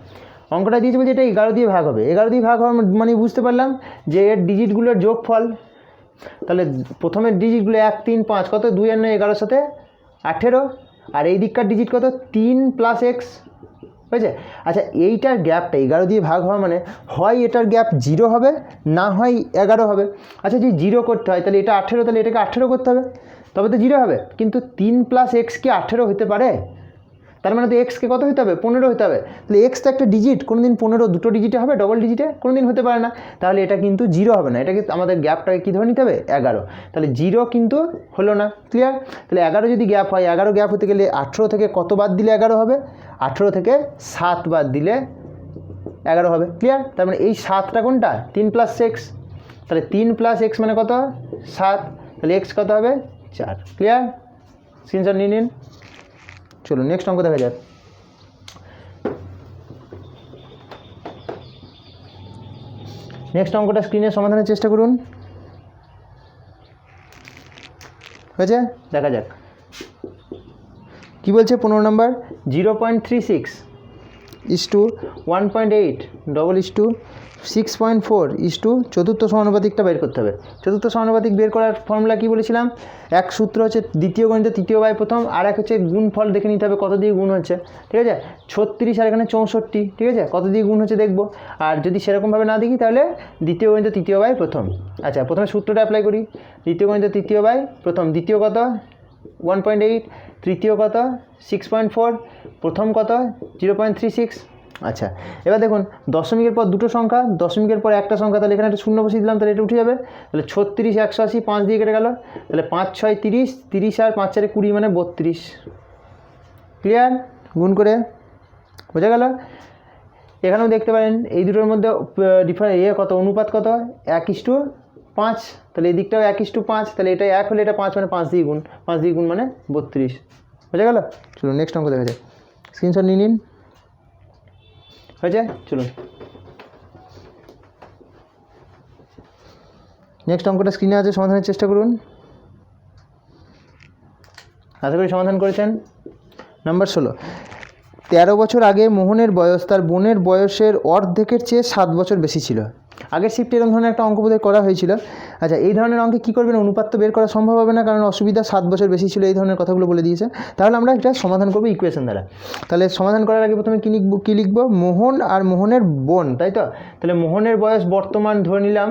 অঙ্কটা দিয়েছে বলছে এটা 11 দিয়ে ভাগ হবে। 11 দিয়ে ভাগ হওয়ার মানে বুঝতে পারলাম যে এর ডিজিটগুলোর যোগফল তাহলে প্রথমের ডিজিটগুলো 1 3 5 কত 2 আর 9 11 সাথে 18 আর এই দিককার ডিজিট কত 3 প্লাস এক্স হয়েছে। আচ্ছা এইটার গ্যাপটা 11 দিয়ে ভাগ হওয়া মানে হয় এটার গ্যাপ 0 হবে না হয় 11 হবে। আচ্ছা যদি 0 করতে হয় তাহলে এটা 18 তাহলে এটাকে 18 করতে হবে তবে তো 0 হবে, কিন্তু 3 প্লাস এক্স কি 18 হতে পারে? তার মানে তো এক্সকে কত হতে হবে 15 হতে হবে। তাহলে এক্স তো একটা ডিজিট, কোনো দিন 15 দুটো ডিজিটে হবে, ডবল ডিজিটে কোনো দিন হতে পারে না। তাহলে এটা কিন্তু 0 হবে না, এটাকে আমাদের গ্যাপটাকে কী ধরে নিতে হবে 11। তাহলে 0 কিন্তু হলো না, ক্লিয়ার। তাহলে 11 যদি গ্যাপ হয় 11 গ্যাপ হতে গেলে 18 থেকে কত বাদ দিলে 11 হবে? 18 থেকে 7 বাদ দিলে 11 হবে, ক্লিয়ার। তার মানে এই 7টা কোনটা 3 প্লাস এক্স, তাহলে 3 প্লাস এক্স মানে কত 7, তাহলে এক্স কত হবে 4, ক্লিয়ার। স্ক্রিনশট নিয়ে নিন। চলো নেক্সট অঙ্ক দেখা যাক। নেক্সট অঙ্কটা স্ক্রিনে সমাধানের চেষ্টা করুন, হয়েছে? দেখা যাক কি বলছে। 15 number 0.36 is to 1.8 double is to 6.4 is to চতুর্থ সমানুপাতিকটা বের করতে হবে। চতুর্থ সমানুপাতিক বের করার ফর্মুলা কি বলেছিলাম? এক সূত্র হচ্ছে দ্বিতীয় গণিত তৃতীয় বাই প্রথম, আর এক হচ্ছে গুণফল দেখে নিতে হবে কত দিয়ে গুণ হচ্ছে, ঠিক আছে। 36 আর এখানে 64, ঠিক আছে, কত দিয়ে গুণ হচ্ছে দেখবো। আর যদি সেরকমভাবে না দেখি তাহলে দ্বিতীয় গণিত তৃতীয় বাই প্রথম। আচ্ছা প্রথমে সূত্রটা অ্যাপ্লাই করি। দ্বিতীয় গণিত তৃতীয় বাই প্রথম, দ্বিতীয় কত 1.8, তৃতীয় কত 6.4, প্রথম কত 0.36। আচ্ছা এবার দেখুন দশমিকের পর দুটো সংখ্যা, দশমিকের পর একটা সংখ্যা, তাহলে এখানে একটা শূন্য বসিয়ে দিলাম, তাহলে এটা উঠে যাবে। তাহলে 36 180 5 দিয়ে কেটে গেল, তাহলে 5 6 30, 30 আর 5 4 20 মানে 32, ক্লিয়ার। গুণ করে বোঝা গেল। এখানেও দেখতে পারেন এই দুটোর মধ্যে কত অনুপাত কত 1:5, তাহলে এই দিকটাও 1:5, তাহলে এটা 1 হলে এটা 5 মানে 5 দিয়ে গুণ, 5 দিয়ে গুণ মানে 32, বোঝা গেল। চলুন নেক্সট অঙ্ক দেখা যায়, স্ক্রিনশট নিয়ে নিন, হয়েছে। চলুন নেক্সট অঙ্কটা স্ক্রিনে আছে, সমাধানের চেষ্টা করুন। আশা করি সমাধান করেছেন। নাম্বার 16, 13 বছর আগে মোহনের বয়স তার বোনের বয়সের অর্ধেকের চেয়ে 7 বছর বেশি ছিল। আগের শিফটে এরকম ধরনের একটা অঙ্ক বোধহয় করা হয়েছিল। আচ্ছা এই ধরনের অঙ্কে কী করবেন, অনুপাত তো বের করা সম্ভব হবে না কারণ অসুবিধা 7 বছর বেশি ছিল, এই ধরনের কথাগুলো বলে দিয়েছে। তাহলে আমরা এটা সমাধান করবো ইকুয়েশন দ্বারা। তাহলে সমাধান করার আগে প্রথমে কী লিখবো, মোহন আর মোহনের বোন, তাই তো। তাহলে মোহনের বয়স বর্তমান ধরে নিলাম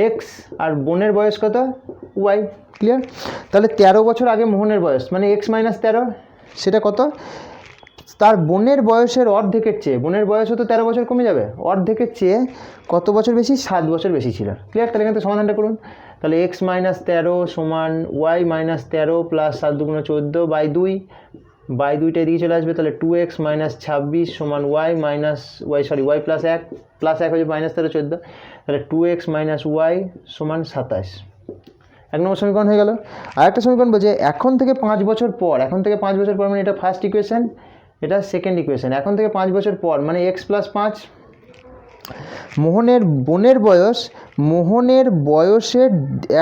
এক্স আর বোনের বয়স কত ওয়াই, ক্লিয়ার। তাহলে 13 বছর আগে মোহনের বয়স মানে এক্স মাইনাস 13, সেটা কত তার বোনের বয়সের অর্ধেকের চেয়ে, বোনের বয়সও তো 13 বছর কমে যাবে, অর্ধেকের চেয়ে কত বছর বেশি 7 বছর বেশি ছিল, ক্লিয়ার। তাহলে এখানে সমাধানটা করুন। তাহলে এক্স মাইনাস 13 সমান ওয়াই মাইনাস 13 প্লাস 7 দুগুণ 14 বাই 2, বাই 2টা এদিকে চলে আসবে, তাহলে 2x মাইনাস 26 সমান ওয়াই প্লাস 1 হয়ে যাবে মাইনাস 13 14, তাহলে 2x মাইনাস ওয়াই সমান 27। 1 নম্বর সমীকরণ হয়ে গেল। আরেকটা সমীকরণ বলছে এখন থেকে 5 বছর পর, এখন থেকে 5 বছর পর মানে এটা ফার্স্ট ইকুয়েশন, এটা সেকেন্ড ইকুয়েশন। এখন থেকে 5 বছর পর মানে x প্লাস 5, মোহনের বোনের বয়স মোহনের বয়সের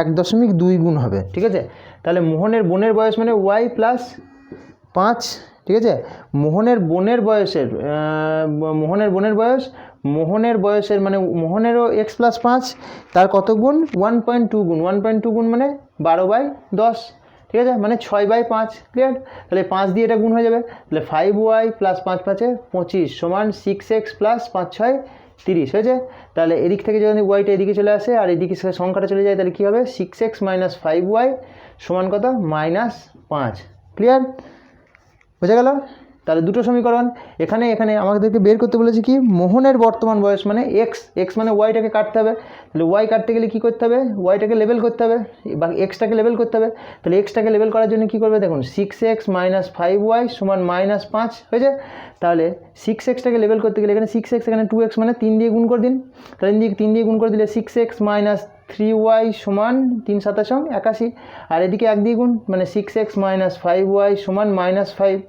1.2 গুণ হবে, ঠিক আছে। তাহলে মোহনের বোনের বয়স মানে y প্লাস 5, ঠিক আছে। মোহনের বোনের বয়সের মোহনের বয়সের মানে মোহনেরও x প্লাস 5, তার কত গুণ 1.2 গুণ, 1.2 গুণ মানে 12/10, ঠিক আছে, মানে 6/5, ক্লিয়ার। তাহলে 5 দিয়ে এটা গুণ হয়ে যাবে, তাহলে 5y প্লাস 5 5 25 সমান 6x প্লাস 5 6 30 হয়েছে। তাহলে এদিক থেকে যদি ওয়াইটা এদিকে চলে আসে আর এদিকে সংখ্যাটা চলে যায় তাহলে কী হবে 6x মাইনাস 5y সমান কত -5, ক্লিয়ার, বোঝা গেল। তাহলে দুটো সমীকরণ এখানে আমাদেরকে বের করতে বলেছে কি মোহনের বর্তমান বয়স মানে x মানে ওয়াইটাকে কাটতে হবে, তাহলে ওয়াই কাটতে গেলে কী করতে হবে, ওয়াইটাকে লেবেল করতে হবে বা এক্সটাকে লেবেল করতে হবে। তাহলে এক্সটাকে লেবেল করার জন্য কী করবে দেখুন 6x মাইনাস 5y সমান -5 হয়েছে। তাহলে 6xটাকে লেবেল করতে গেলে এখানে 6x এখানে 2x মানে 3 দিয়ে গুণ করে দিন, তাহলে 3 দিয়ে গুণ করে দিলে 6x মাইনাস 3y সমান 3 7 81, আর এদিকে 1 দিয়ে গুণ মানে 6x মাইনাস 5y সমান -5,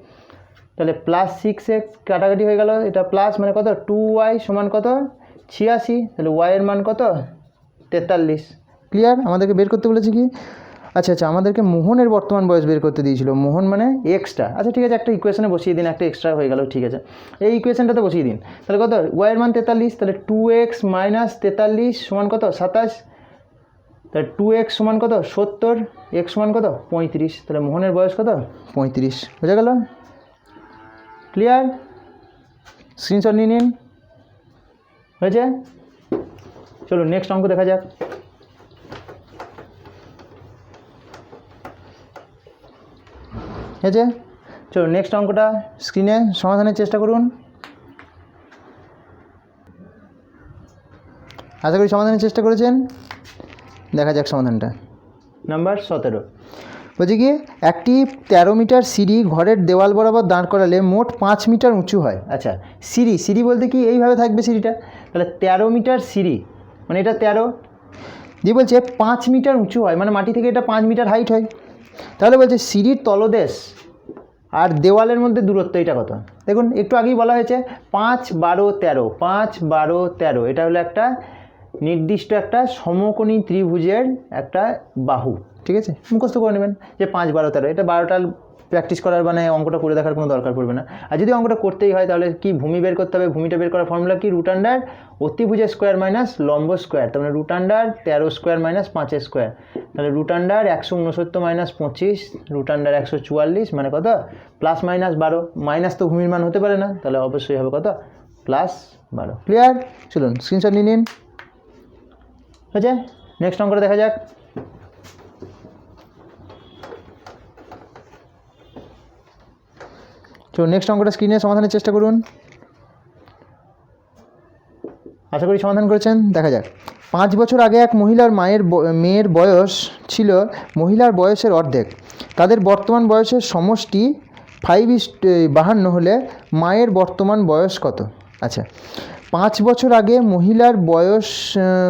তাহলে প্লাস 6x কাটাকাটি হয়ে গেল, এটা প্লাস মানে কত 2y সমান কত 86, তাহলে y এর মান কত 43, ক্লিয়ার। আমাদেরকে বের করতে বলেছে কি আচ্ছা আমাদেরকে মোহনের বর্তমান বয়স বের করতে দিয়েছিল, মোহন মানে এক্সটা। আচ্ছা ঠিক আছে একটা ইকুয়েশনে বসিয়ে দিন, একটা এক্সট্রা হয়ে গেল, ঠিক আছে। এই ইকুয়েশনটাতে বসিয়ে দিন, তাহলে কত y এর মান 43, তাহলে 2x মাইনাস 43 সমান কত 27, তাহলে 2x সমান কত 70, x সমান কত 35, তাহলে মোহনের বয়স কত 35, বোঝা গেল? ক্লিয়ার? স্ক্রিনশট নিয়ে নিন, হয়েছে? চলো নেক্সট অঙ্ক দেখা যাক। হয়েছে? চলো নেক্সট অঙ্কটা স্ক্রিনে সমাধানের চেষ্টা করুন। আশা করি সমাধানের চেষ্টা করেছেন। দেখা যাক সমাধানটা। নাম্বার 17 বলছে কি, একটি 13 মিটার সিঁড়ি ঘরের দেওয়াল বরাবর দাঁড় করালে মোট 5 মিটার উঁচু হয়। আচ্ছা, সিঁড়ি বলতে কি এইভাবে থাকবে সিঁড়িটা, তাহলে 13 মিটার সিঁড়ি মানে এটা 13 দিয়ে বলছে 5 মিটার উঁচু হয়, মানে মাটি থেকে এটা 5 মিটার হাইট হয়। তাহলে বলছে সিঁড়ির তলদেশ আর দেওয়ালের মধ্যে দূরত্ব এটা কত? দেখুন একটু আগেই বলা হয়েছে 5, 12, 13, 5, 12, 13, এটা হলো একটা নির্দিষ্ট একটা সমকোণী ত্রিভুজের একটা বাহু, ঠিক আছে? মুখস্থ করে নেবেন যে 5, 12, 13, এটা 12টা প্র্যাকটিস করার মানে অঙ্কটা করে দেখার কোনো দরকার পড়বে না। আর যদি অঙ্কটা করতেই হয় তাহলে কি ভূমি বের করতে হবে, ভূমিটা বের করার ফর্মুলা কি, রুট আন্ডার অতিভুজের স্কোয়ার মাইনাস লম্ব স্কোয়ার, তার মানে root under 13 square minus 5 square, তাহলে root under 169 minus 25, root under 144, মানে কত প্লাস মাইনাস 12, মাইনাস তো ভূমির মান হতে পারে না, তাহলে অবশ্যই হবে কত প্লাস 12। ক্লিয়ার? চলুন স্ক্রিনশট নিয়ে নিন, হয়েছে? নেক্সট অঙ্কটা দেখা যাক। তো নেক্সট অঙ্কটা স্ক্রিনে সমাধানের চেষ্টা করুন। আশা করি সমাধান করেছেন। দেখা যাক। 5 বছর আগে এক মহিলার মেয়ের বয়স ছিল মহিলার বয়সের অর্ধেক। তাদের বর্তমান বয়সের সমষ্টি 5:52 হলে মায়ের বর্তমান বয়স কত? আচ্ছা, 5 বছর আগে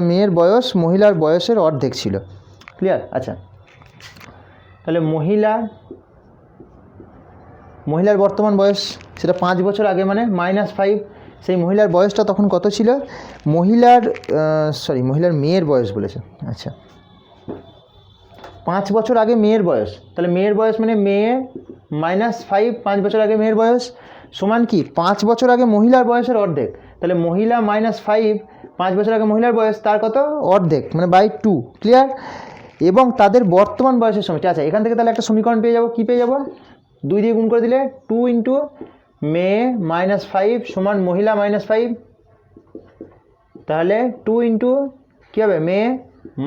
মেয়ের বয়স মহিলার বয়সের অর্ধেক ছিল। ক্লিয়ার? আচ্ছা, তাহলে মহিলার বর্তমান বয়স সেটা 5 বছর আগে মানে -5, সেই মহিলার বয়সটা তখন কত ছিল? মহিলার মেয়ের বয়স বলেছে। আচ্ছা, 5 বছর আগে মেয়ের বয়স, তাহলে মেয়ের বয়স মানে মেয়ে -5, 5 বছর আগে মেয়ের বয়স সমান কি 5 বছর আগে মহিলার বয়সের অর্ধেক, তাহলে মহিলা -5, 5 বছর আগে মহিলার বয়স তার কত অর্ধেক মানে /2। ক্লিয়ার? এবং তাদের বর্তমান বয়সের সমষ্টি। আচ্ছা, এখান থেকে তাহলে একটা সমীকরণ পেয়ে যাবো। কী পেয়ে যাবো? 2 দিয়ে গুণ করে দিলে 2 ইন্টু মেয়ে -5 সমান মহিলা -5, তাহলে 2 ইন্টু কী হবে মেয়ে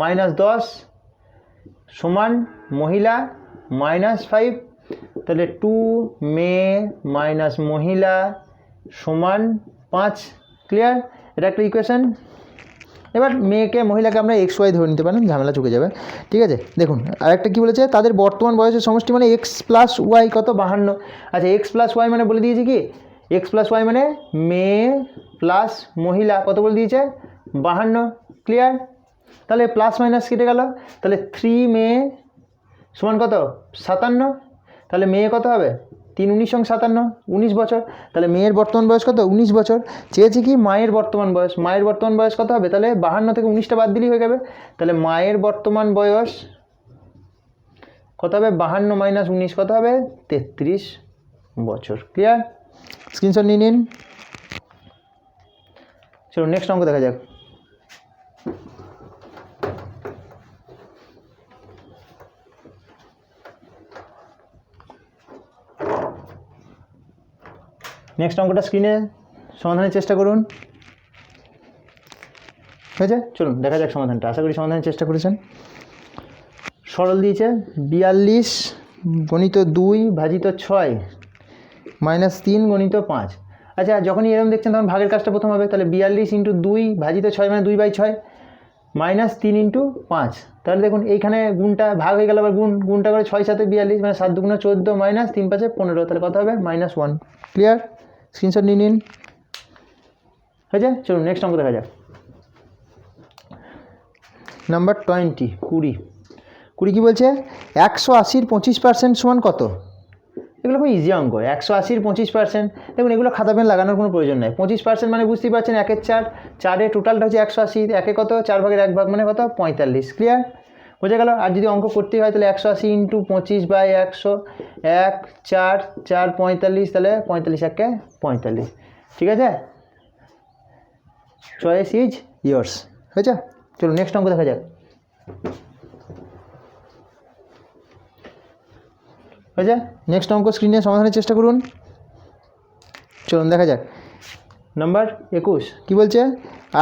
-10 সমান মহিলা -5, তাহলে 2 মেয়ে মাইনাস মহিলা সমান 5। ক্লিয়ার? এটা একটা ইকুয়েশন। এবার মেয়েকে মহিলাকে আমরা XY ধরে নিতে পারেন, ঝামেলা চুকে যাবে। ঠিক আছে, দেখুন আরেকটা কী বলেছে, তাদের বর্তমান বয়সের সমষ্টি মানে x + y কত 52। আচ্ছা, x + y মানে বলে দিয়েছে কি, x + y মানে মেয়ে প্লাস মহিলা কত বলে দিয়েছে 52। ক্লিয়ার? তাহলে প্লাস মাইনাস কেটে গেল, তাহলে 3 মেয়ে সমান কত 57, তাহলে মেয়ে কত হবে 3 × 19 = 57, 19 বছর। তাহলে মেয়ের বর্তমান বয়স কত 19 বছর। চেয়েছে কি মায়ের বর্তমান বয়স, মায়ের বর্তমান বয়স কত হবে, তাহলে 52 থেকে 19টা বাদ দিলেই হয়ে যাবে। তাহলে মায়ের বর্তমান বয়স কত হবে 52 - 19 কত হবে 33 বছর। ক্লিয়ার? স্ক্রিনশট নিয়ে নিন। চলো নেক্সট অঙ্ক দেখা যাক। নেক্সট অঙ্কটা স্ক্রিনে সমাধানের চেষ্টা করুন। হয়েছে? চলুন দেখা যাক সমাধানটা। আশা করি সমাধানের চেষ্টা করেছেন। সরল দিয়েছে 42 × 2 / 6 -3 × 5। আচ্ছা, যখনই এরকম দেখছেন তখন ভাগের কাজটা প্রথম হবে। তাহলে 42 × 2 / 6 মানে 2/6 -3 × 5। তাহলে দেখুন এইখানে গুণটা ভাগ হয়ে গেল, আবার গুণটা করে 6 × 7 = 42 মানে 7 × 2 = 14 -3 × 5 = 15, তাহলে কত হবে -1। ক্লিয়ার? স্ক্রিনশট নিয়ে নিন। হয়েছে? চলুন নেক্সট অঙ্ক দেখা যাক। নাম্বার 20 কি বলছে, 180-র 25% সমান কত? এগুলো খুব ইজি অঙ্ক। 180-র 25%, দেখুন এগুলো খাতা পেন লাগানোর কোনো প্রয়োজন নেই। 25% মানে বুঝতেই পারছেন 1/4, 4 টোটালটা হচ্ছে 180, 1 কত 4 ভাগের 1 ভাগ মানে কত 45। ক্লিয়ার? বোঝা গেল? আর যদি অঙ্ক করতেই হয় তাহলে 180 × 25/100, 1 4 4 45, তাহলে 45 × 1 = 45। ঠিক আছে? Choice is years. হয়েছে? চলো নেক্সট অঙ্ক দেখা যাক। হয়েছে? নেক্সট অঙ্ক স্ক্রিনে সমাধানের চেষ্টা করুন। চলুন দেখা যাক। নাম্বার 21 কী বলছে?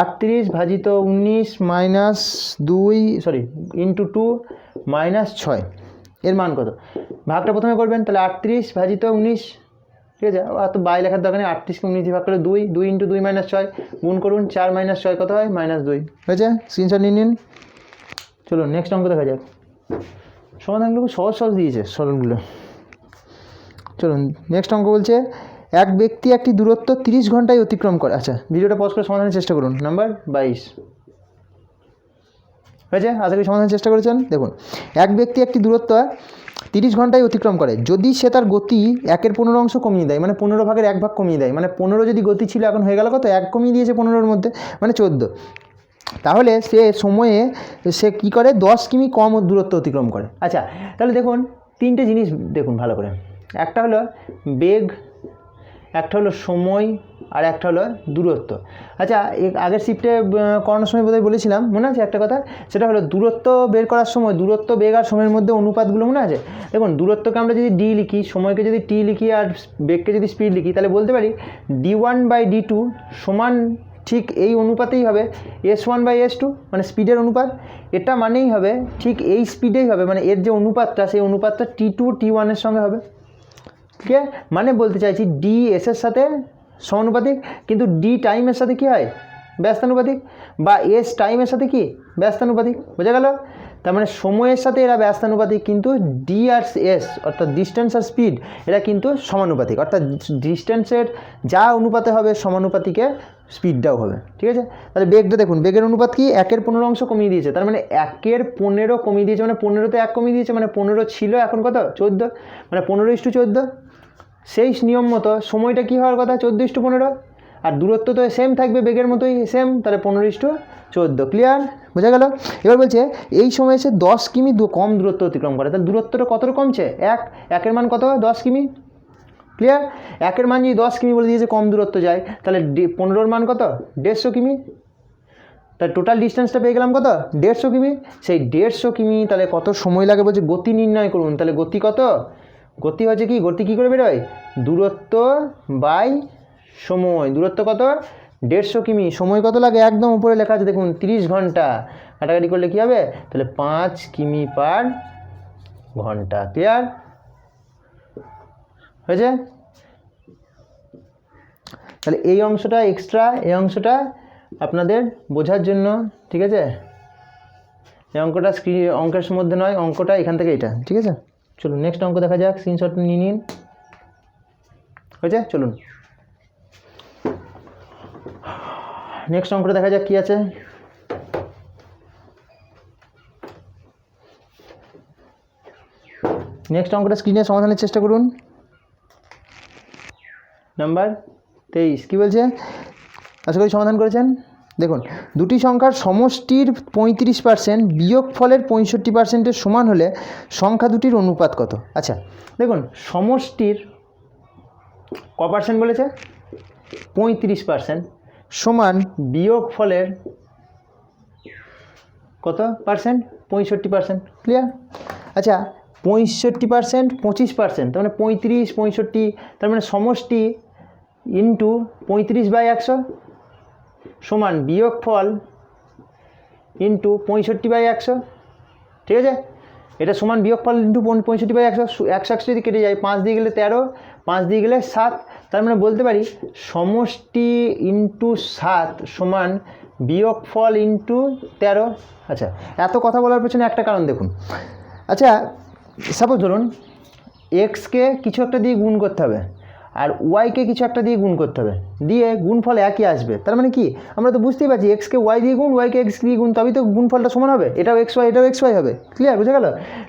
38 ভাজিত 19 মাইনাস 2 ইন্টু 2 মাইনাস 6 এর মান কত? ভাগটা প্রথমে করবেন, তাহলে 38 ভাজিত 19, ঠিক আছে, অত বাই লেখার দরকার নেই, 38কে 19 দিয়ে ভাগ করে 2, 2 ইন্টু 2 মাইনাস 6 গুণ করুন, 4 মাইনাস 6 কত হয়? -2। হয়েছে? স্ক্রিনশট নিয়ে নিন। চলুন নেক্সট অঙ্ক দেখা যাক। সমাধানগুলো খুব সহজ সহজ দিয়েছে সরলগুলো। চলুন নেক্সট অঙ্ক বলছে এক ব্যক্তি একটি দূরত্ব 30 ঘন্টায় অতিক্রম করে। আচ্ছা, ভিডিওটা পজ করে সমাধানের চেষ্টা করুন। নাম্বার 22 হয়েছে? আশা করি সমাধানের চেষ্টা করেছেন। দেখুন, এক ব্যক্তি একটি দূরত্ব 30 ঘন্টায় অতিক্রম করে যদি সে তার গতি 1/15 অংশ কমিয়ে দেয়, মানে 15 ভাগের 1 ভাগ কমিয়ে দেয়, মানে 15 যদি গতি ছিল এখন হয়ে গেল কত? 1 কমিয়ে দিয়েছে 15-র মধ্যে, মানে 14। তাহলে সে সময়ে সে কী করে? 10 কিমি কম দূরত্ব অতিক্রম করে। আচ্ছা, তাহলে দেখুন তিনটে জিনিস দেখুন ভালো করে। একটা হলো বেগ, একটা হলো সময়, আর একটা হলো দূরত্ব। আচ্ছা, আগের শিফটে করানোর সময় বোধহয় বলেছিলাম, মনে আছে একটা কথা? সেটা হলো দূরত্ব বের করার সময় দূরত্ব, বেগ আর সময়ের মধ্যে অনুপাতগুলো মনে আছে? দেখুন, দূরত্বকে আমরা যদি ডি লিখি, সময়কে যদি টি লিখি, আর বেগকে যদি স্পিড লিখি, তাহলে বলতে পারি d1/d2 সমান ঠিক এই অনুপাতেই হবে s1/s2, মানে স্পিডের অনুপাত। এটা মানেই হবে ঠিক এই স্পিডেই হবে, মানে এর যে অনুপাতটা সেই অনুপাতটা t2 t1-এর সঙ্গে হবে। ঠিক আছে? মানে বলতে চাইছি ডি এসের সাথে সমানুপাতিক, কিন্তু ডি টাইমের সাথে কী হয়? ব্যস্তানুপাতিক, বা এস টাইমের সাথে কি? ব্যস্তানুপাতিক। বোঝা গেল? তার মানে সময়ের সাথে এরা ব্যস্তানুপাতিক, কিন্তু ডি আর এস অর্থাৎ ডিস্টেন্স আর স্পিড এরা কিন্তু সমানুপাতিক, অর্থাৎ ডিস্টেন্সের যা অনুপাতে হবে সমানুপাতিকে স্পিডটাও হবে। ঠিক আছে? তাহলে বেগটা দেখুন, বেগের অনুপাত কি? 1/15 অংশ কমিয়ে দিয়েছে, তার মানে 1/15 কমিয়ে দিয়েছে, মানে 15তে 1 কমিয়ে দিয়েছে, মানে 15 ছিল, এখন কত? 14, মানে 15:14। সেই নিয়ম মতো সময়টা কী হওয়ার কথা? 14:15। আর দূরত্ব তো সেম থাকবে, বেগের মতোই সেম, তাহলে 15:14। ক্লিয়ার? বোঝা গেল? এবার বলছে এই সময় সে 10 কিমি কম দূরত্ব অতিক্রম করে, তাহলে দূরত্বটা কতটা কমছে? 1 মান কত? 10 কিমি। ক্লিয়ার? 1 মান যদি 10 কিমি বলে দিয়েছে কম দূরত্ব যায়, তাহলে 15 মান কত? 150 কিমি। তাহলে টোটাল ডিস্টেন্সটা পেয়ে গেলাম কত? 150 কিমি। সেই 150 কিমি তাহলে কত সময় লাগে বলছে? গতি নির্ণয় করুন। তাহলে গতি কত? গতি হচ্ছে কি? গতি কী করে বেরোয়? দূরত্ব বাই সময়। দূরত্ব কত? 150 কিমি। সময় কত লাগে? একদম উপরে লেখা আছে দেখুন, 30 ঘন্টা। কাটাকাটি করলে কী হবে? তাহলে 5 কিমি পার ঘন্টা। ক্লিয়ার হয়েছে? তাহলে এই অংশটা এক্সট্রা, এই অংশটা আপনাদের বোঝার জন্য, ঠিক আছে? এই অঙ্কটা অঙ্কের মধ্যে নয়, অঙ্কটা এখান থেকে এটা, ঠিক আছে? চলুন নেক্সট অঙ্ক দেখা যাক। স্ক্রিনশট নিয়ে নিন। হয়েছে? চলুন নেক্সট অঙ্কটা দেখা যাক কী আছে। নেক্সট অঙ্কটা স্ক্রিনে সমাধানের চেষ্টা করুন। নাম্বার 23 কী বলছে? আশা করি সমাধান করেছেন। দেখুন, দুটি সংখ্যার সমষ্টির 35% বিয়োগ ফলের 65%-এর সমান হলে সংখ্যা দুটির অনুপাত কত? আচ্ছা দেখুন, সমষ্টির ক পার্সেন্ট বলেছে? 35% সমান বিয়োগ ফলের কত পার্সেন্ট? 65%। ক্লিয়ার? আচ্ছা, 65% 25%, তার মানে 35, 65, তার মানে সমষ্টি ইন্টু 35/100 সমান বিয়োগফল ইন্টু 65/100। ঠিক আছে? এটা সমান বিয়োগফল ইন্টু 65/100। 100 যদি কেটে যায়, 5 দিয়ে গেলে 13, 5 দিয়ে গেলে 7, তার মানে বলতে পারি সমষ্টি ইন্টু 7 সমান বিয়োগফল ইন্টু 13। আচ্ছা, এত কথা বলার পেছনে একটা কারণ দেখুন। আচ্ছা, সাপোজ ধরুন এক্সকে কিছু একটা দিয়ে গুণ করতে হবে, আর ওয়াইকে কিছু একটা দিয়ে গুণ করতে হবে, দিয়ে গুণফল একই আসবে। তার মানে কি? আমরা তো বুঝতেই পারছি এক্সকে ওয়াই দিয়ে গুণ, ওয়াইকে এক্স দিয়ে গুণ, তবেই তো গুণফলটা সমান হবে। এটাও এক্স ওয়াই, এটাও এক্স ওয়াই হবে। ক্লিয়ার? বুঝে গেল?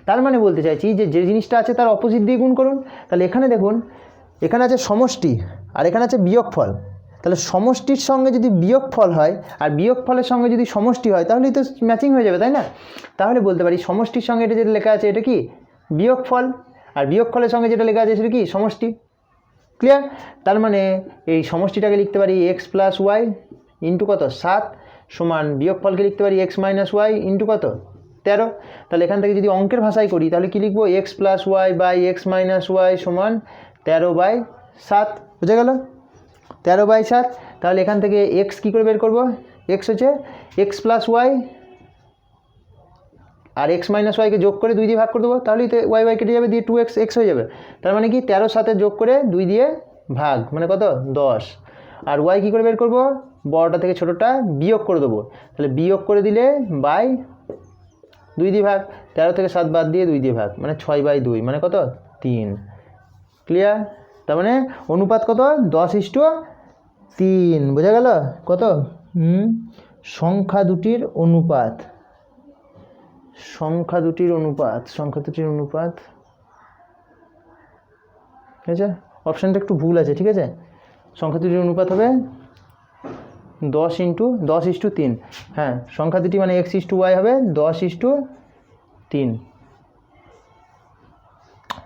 তার মানে বলতে চাইছি যে জিনিসটা আছে তার অপোজিট দিয়ে গুণ করুন। তাহলে এখানে দেখুন, এখানে আছে সমষ্টি আর এখানে আছে বিয়োগফল। তাহলে সমষ্টির সঙ্গে যদি বিয়োগফল হয় আর বিয়োগফলের সঙ্গে যদি সমষ্টি হয়, তাহলেই তো ম্যাচিং হয়ে যাবে, তাই না? তাহলে বলতে পারি সমষ্টির সঙ্গে এটা যেটা লেখা আছে এটা কি? বিয়োগফল, আর বিয়োগফলের সঙ্গে যেটা লেখা আছে সেটা কি? সমষ্টি। ক্লিয়ার? তার মানে এই সমষ্টিটাকে লিখতে পারি এক্স প্লাস ওয়াই ইন্টু কত? 7 সমান বিয়োগফলকে লিখতে পারি এক্স মাইনাস ওয়াই ইন্টু কত? 13। তাহলে এখান থেকে যদি অঙ্কের ভাষায় করি তাহলে কী লিখবো, x plus y by x minus y সমান 13/7। বুঝে গেল? 13/7। তাহলে এখান থেকে এক্স কী করে বের করবো, এক্স হচ্ছে এক্স প্লাস ওয়াই আর এক্স মাইনাস ওয়াইকে যোগ করে 2 দিয়ে ভাগ করে দেবো, তাহলেই তো ওয়াই কেটে যাবে, দিয়ে 2x এক্স হয়ে যাবে। তার মানে কি 13 সাথে যোগ করে 2 দিয়ে ভাগ, মানে কত 10। আর ওয়াই কী করে বের করবো, বড়টা থেকে ছোটোটা বিয়োগ করে দেবো, তাহলে বিয়োগ করে দিলে বাই 2 দিয়ে ভাগ, 13 থেকে 7 বাদ দিয়ে 2 দিয়ে ভাগ, মানে 6/2, মানে কত 3। ক্লিয়ার? তার মানে অনুপাত কত, 10:3। বোঝা গেল? কত সংখ্যা দুটির অনুপাত, সংখ্যা দুটির অনুপাত ঠিক আছে। অপশানটা একটু ভুল আছে, ঠিক আছে। সংখ্যা দুটির অনুপাত হবে 10:3। হ্যাঁ, সংখ্যা দুটি মানে x:y হবে 10:3,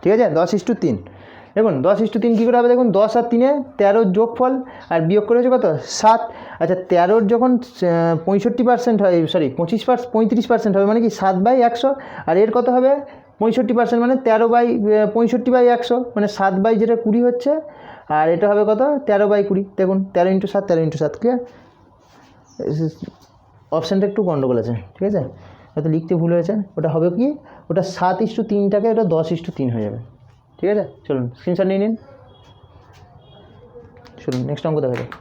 ঠিক আছে, 10:3। দেখুন 10:3 কী করে হবে, দেখুন 10 আর 3 13 যোগফল আর বিয়োগ করে হচ্ছে কত 7। আচ্ছা 13 যখন 65% হয়, সরি 35% হবে, মানে কি 7/100। আর এর কত হবে 65%, মানে 13/65/100, মানে 7 যেটা 20 হচ্ছে, আর এটা হবে কত 13/20। দেখুন 13 × 7 13 × 7। ক্লিয়ার? অপশানটা একটু গন্ডগোল আছে, ঠিক আছে, হয়তো লিখতে ভুল হয়েছে। ওটা হবে কি, ওটা 7:3টাকে ওটা 10:3 হয়ে যাবে, ঠিক আছে। চলুন স্ক্রিনশট নিয়ে নিন। চলুন নেক্সট অঙ্ক দেখা যাক।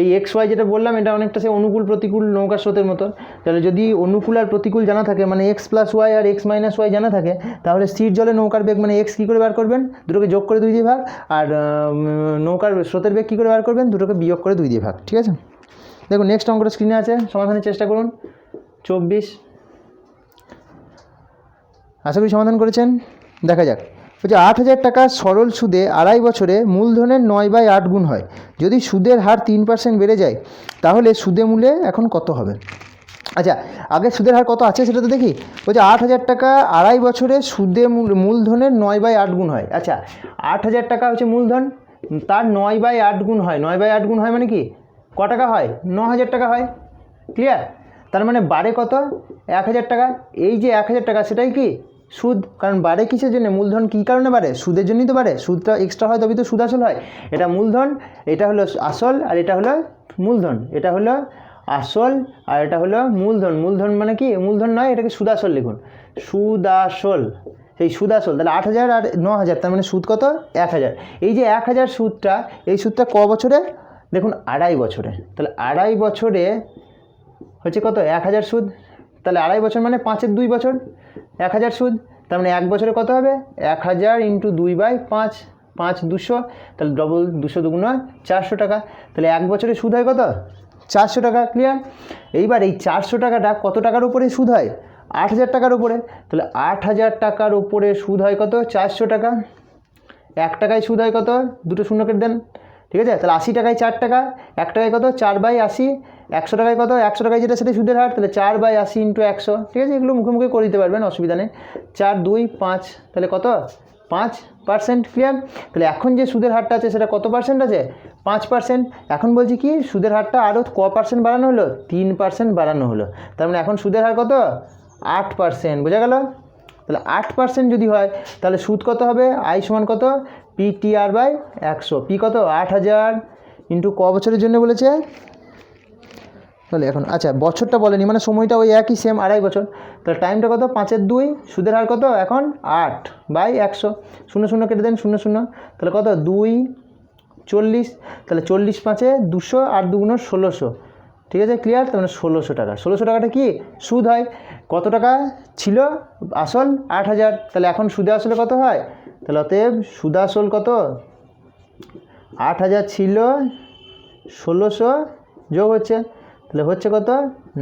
এই এক্স ওয়াই যেটা বললাম, এটা অনেকটা সে অনুকূল প্রতিকূল নৌকা স্রোতের মতো। তাহলে যদি অনুকূল আর প্রতিকূল জানা থাকে, মানে এক্স প্লাস ওয়াই আর এক্স মাইনাস ওয়াই জানা থাকে, তাহলে স্থির জলে নৌকার বেগ মানে এক্স কী করে বার করবেন, দুটোকে যোগ করে 2 দিয়ে ভাগ। আর নৌকার স্রোতের বেগ কী করে বার করবেন, দুটোকে বিয়োগ করে 2 দিয়ে ভাগ, ঠিক আছে। দেখুন নেক্সট অঙ্কটা স্ক্রিনে আছে, সমাধানের চেষ্টা করুন। 24। আশা করি সমাধান করেছেন। দেখা যাক। বলছে 8,000 টাকা সরল সুদে 2.5 বছরে মূলধনের 9/8 গুণ হয়। যদি সুদের হার 3% বেড়ে যায় তাহলে সুদে মূলে এখন কত হবে? আচ্ছা, আগে সুদের হার কত আছে সেটা তো দেখি। বলছে 8,000 টাকা 2.5 বছরে সুদে মূলধনের 9/8 গুণ হয়। আচ্ছা 8,000 টাকা হচ্ছে মূলধন, তার 9/8 গুণ হয়। 9/8 গুণ হয় মানে কি, ক টাকা হয়, 9,000 টাকা হয়। ক্লিয়ার? তার মানে বাড়ে কত, 1,000 টাকা। এই যে 1,000 টাকা সেটাই কি সুদ, কারণ বাড়ে কিসের জন্য, মূলধন কী কারণে বাড়ে, সুদের জন্যই তো বাড়ে। সুদটা এক্সট্রা হয় তবেই তো সুদ আসল হয়। এটা মূলধন, এটা হলো আসল, আর এটা হলো মূলধন। এটা হলো আসল আর এটা হলো মূলধন। মূলধন মানে কি, মূলধন নয়, এটাকে সুদাসল লিখুন, সুদাসল। সেই সুদাসল, তাহলে 8,000 আর 9,000, তার মানে সুদ কত 1,000। এই যে 1,000 সুদটা, এই সুদটা ক বছরে, দেখুন 2.5 বছরে। তাহলে 2.5 বছরে হচ্ছে কত 1,000 সুদ। তাহলে 2.5 বছর মানে 5-এর 2 বছর, 1,000 সুদ। তার মানে 1 বছরে কত হবে, 1,000 × 2/5, 5 200, তাহলে ডবল 200 2 400 টাকা। তাহলে 1 বছরে সুদ হয় কত, 400 টাকা। ক্লিয়ার? এইবার এই 400 টাকাটা কত টাকার উপরে সুদ হয়, 8,000 টাকার উপরে। তাহলে 8,000 টাকার উপরে সুদ হয় কত, 400 টাকা। 1 টাকায় সুদ হয় কত, দুটো শূন্য কেটে দেন, ঠিক আছে। তাহলে 80 টাকায় 4 টাকা, 1 টাকায় কত 4/80, 100 টাকায় কত, 100 টাকায় যেটা সেটা সুদের হার, তাহলে 4/80 × 100, ঠিক আছে। এগুলো মুখে মুখে করে দিতে পারবেন, অসুবিধা নেই। 4 2 5, তাহলে কত 5%। ক্লিয়ার? তাহলে এখন যে সুদের হারটা আছে সেটা কত পার্সেন্ট আছে, 5%। এখন বলছি কি, সুদের হারটা আরও ক পার্সেন্ট বাড়ানো হলো, 3% বাড়ানো হলো। তার মানে এখন সুদের হার কত, 8%। বোঝা গেল? তাহলে 8% যদি হয় তাহলে সুদ কত হবে, আই সমান কত, PTR/100। পি কত, 8,000 × ক বছরের জন্য বলেছে, তাহলে এখন আচ্ছা বছরটা বলেনি, মানে সময়টা ওই একই সেম 2.5 বছর। তাহলে টাইমটা কত, 5-এর 2, সুদের হার কত এখন 8/100, 0 0 কেটে দেন, 0 0, তাহলে কত 2 40, তাহলে 40 5-এ 200 আর 2 × 1600, ঠিক আছে। ক্লিয়ার? তার মানে 1600 টাকা। 1600 টাকাটা কি সুদ হয়। কত টাকা ছিল আসল, 8,000, তাহলে এখন সুদে আসলে কত হয়, তাহলে অতএব সুদ আসল কত, 8,000 ছিল, 1600 যোগ হচ্ছে, তাহলে হচ্ছে কত,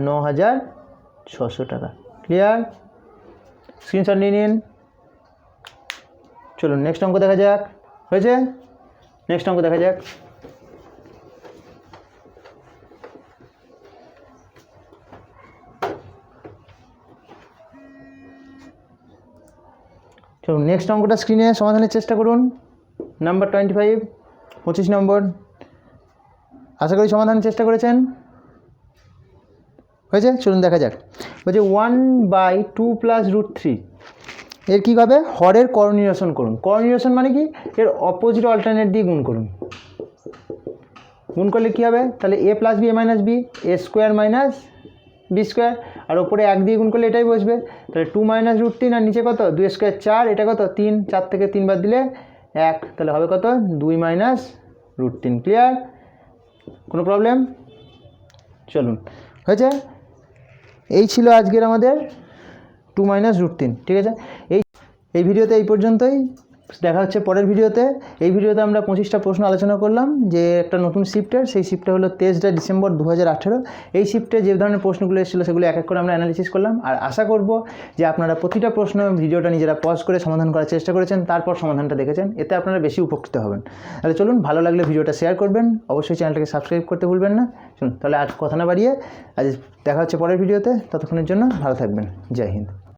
9,600 টাকা। ক্লিয়ার? স্ক্রিনশট নিয়ে নিন। চলুন নেক্সট অঙ্ক দেখা যাক। হয়েছে? নেক্সট অঙ্ক দেখা যাক। চলুন নেক্সট অঙ্কটা স্ক্রিনে সমাধানের চেষ্টা করুন। নাম্বার 25, 25 নম্বর। আশা করি সমাধানের চেষ্টা করেছেন। হয়েছে? চলুন দেখা যাক। বলছে 1/2 + √3 এর কী হবে, হরের করনিরসন করুন। করনিরসন মানে কি, এর অপোজিট অল্টারনেট দিয়ে গুণ করুন। গুণ করলে কী হবে, তাহলে a + b a - b a² - b², আর ওপরে 1 দিয়ে গুণ করলে এটাই বসবে, তাহলে 2 - √3, আর নিচে কত 2² 4, এটা কত 3, 4 থেকে 3 বাদ দিলে 1, তাহলে হবে কত 2 - √3। ক্লিয়ার? কোনো প্রবলেম? চলুন, হয়েছে? এই ছিল আজকের আমাদের 2 - √3। ঠিক আছে, এই ভিডিওতে এই পর্যন্তই। দেখা হচ্ছে পরের ভিডিওতে। এই ভিডিওতে আমরা 25টা প্রশ্ন আলোচনা করলাম, যে একটা নতুন শিফটের, সেই শিফটটা হলো 23 ডিসেম্বর 2018। এই শিফটে যে ধরনের প্রশ্নগুলো এসেছিলো সেগুলো এক এক করে আমরা অ্যানালিসিস করলাম। আর আশা করব যে আপনারা প্রতিটা প্রশ্ন ভিডিওটা নিজেরা পজ করে সমাধান করার চেষ্টা করেছেন, তারপর সমাধানটা দেখেছেন, এতে আপনারা বেশি উপকৃত হবেন। তাহলে চলুন, ভালো লাগলে ভিডিওটা শেয়ার করবেন, অবশ্যই চ্যানেলটাকে সাবস্ক্রাইব করতে ভুলবেন না। চলুন তাহলে আজ কথা না বাড়িয়ে আজ দেখা হচ্ছে পরের ভিডিওতে। ততক্ষণের জন্য ভালো থাকবেন। জয় হিন্দ।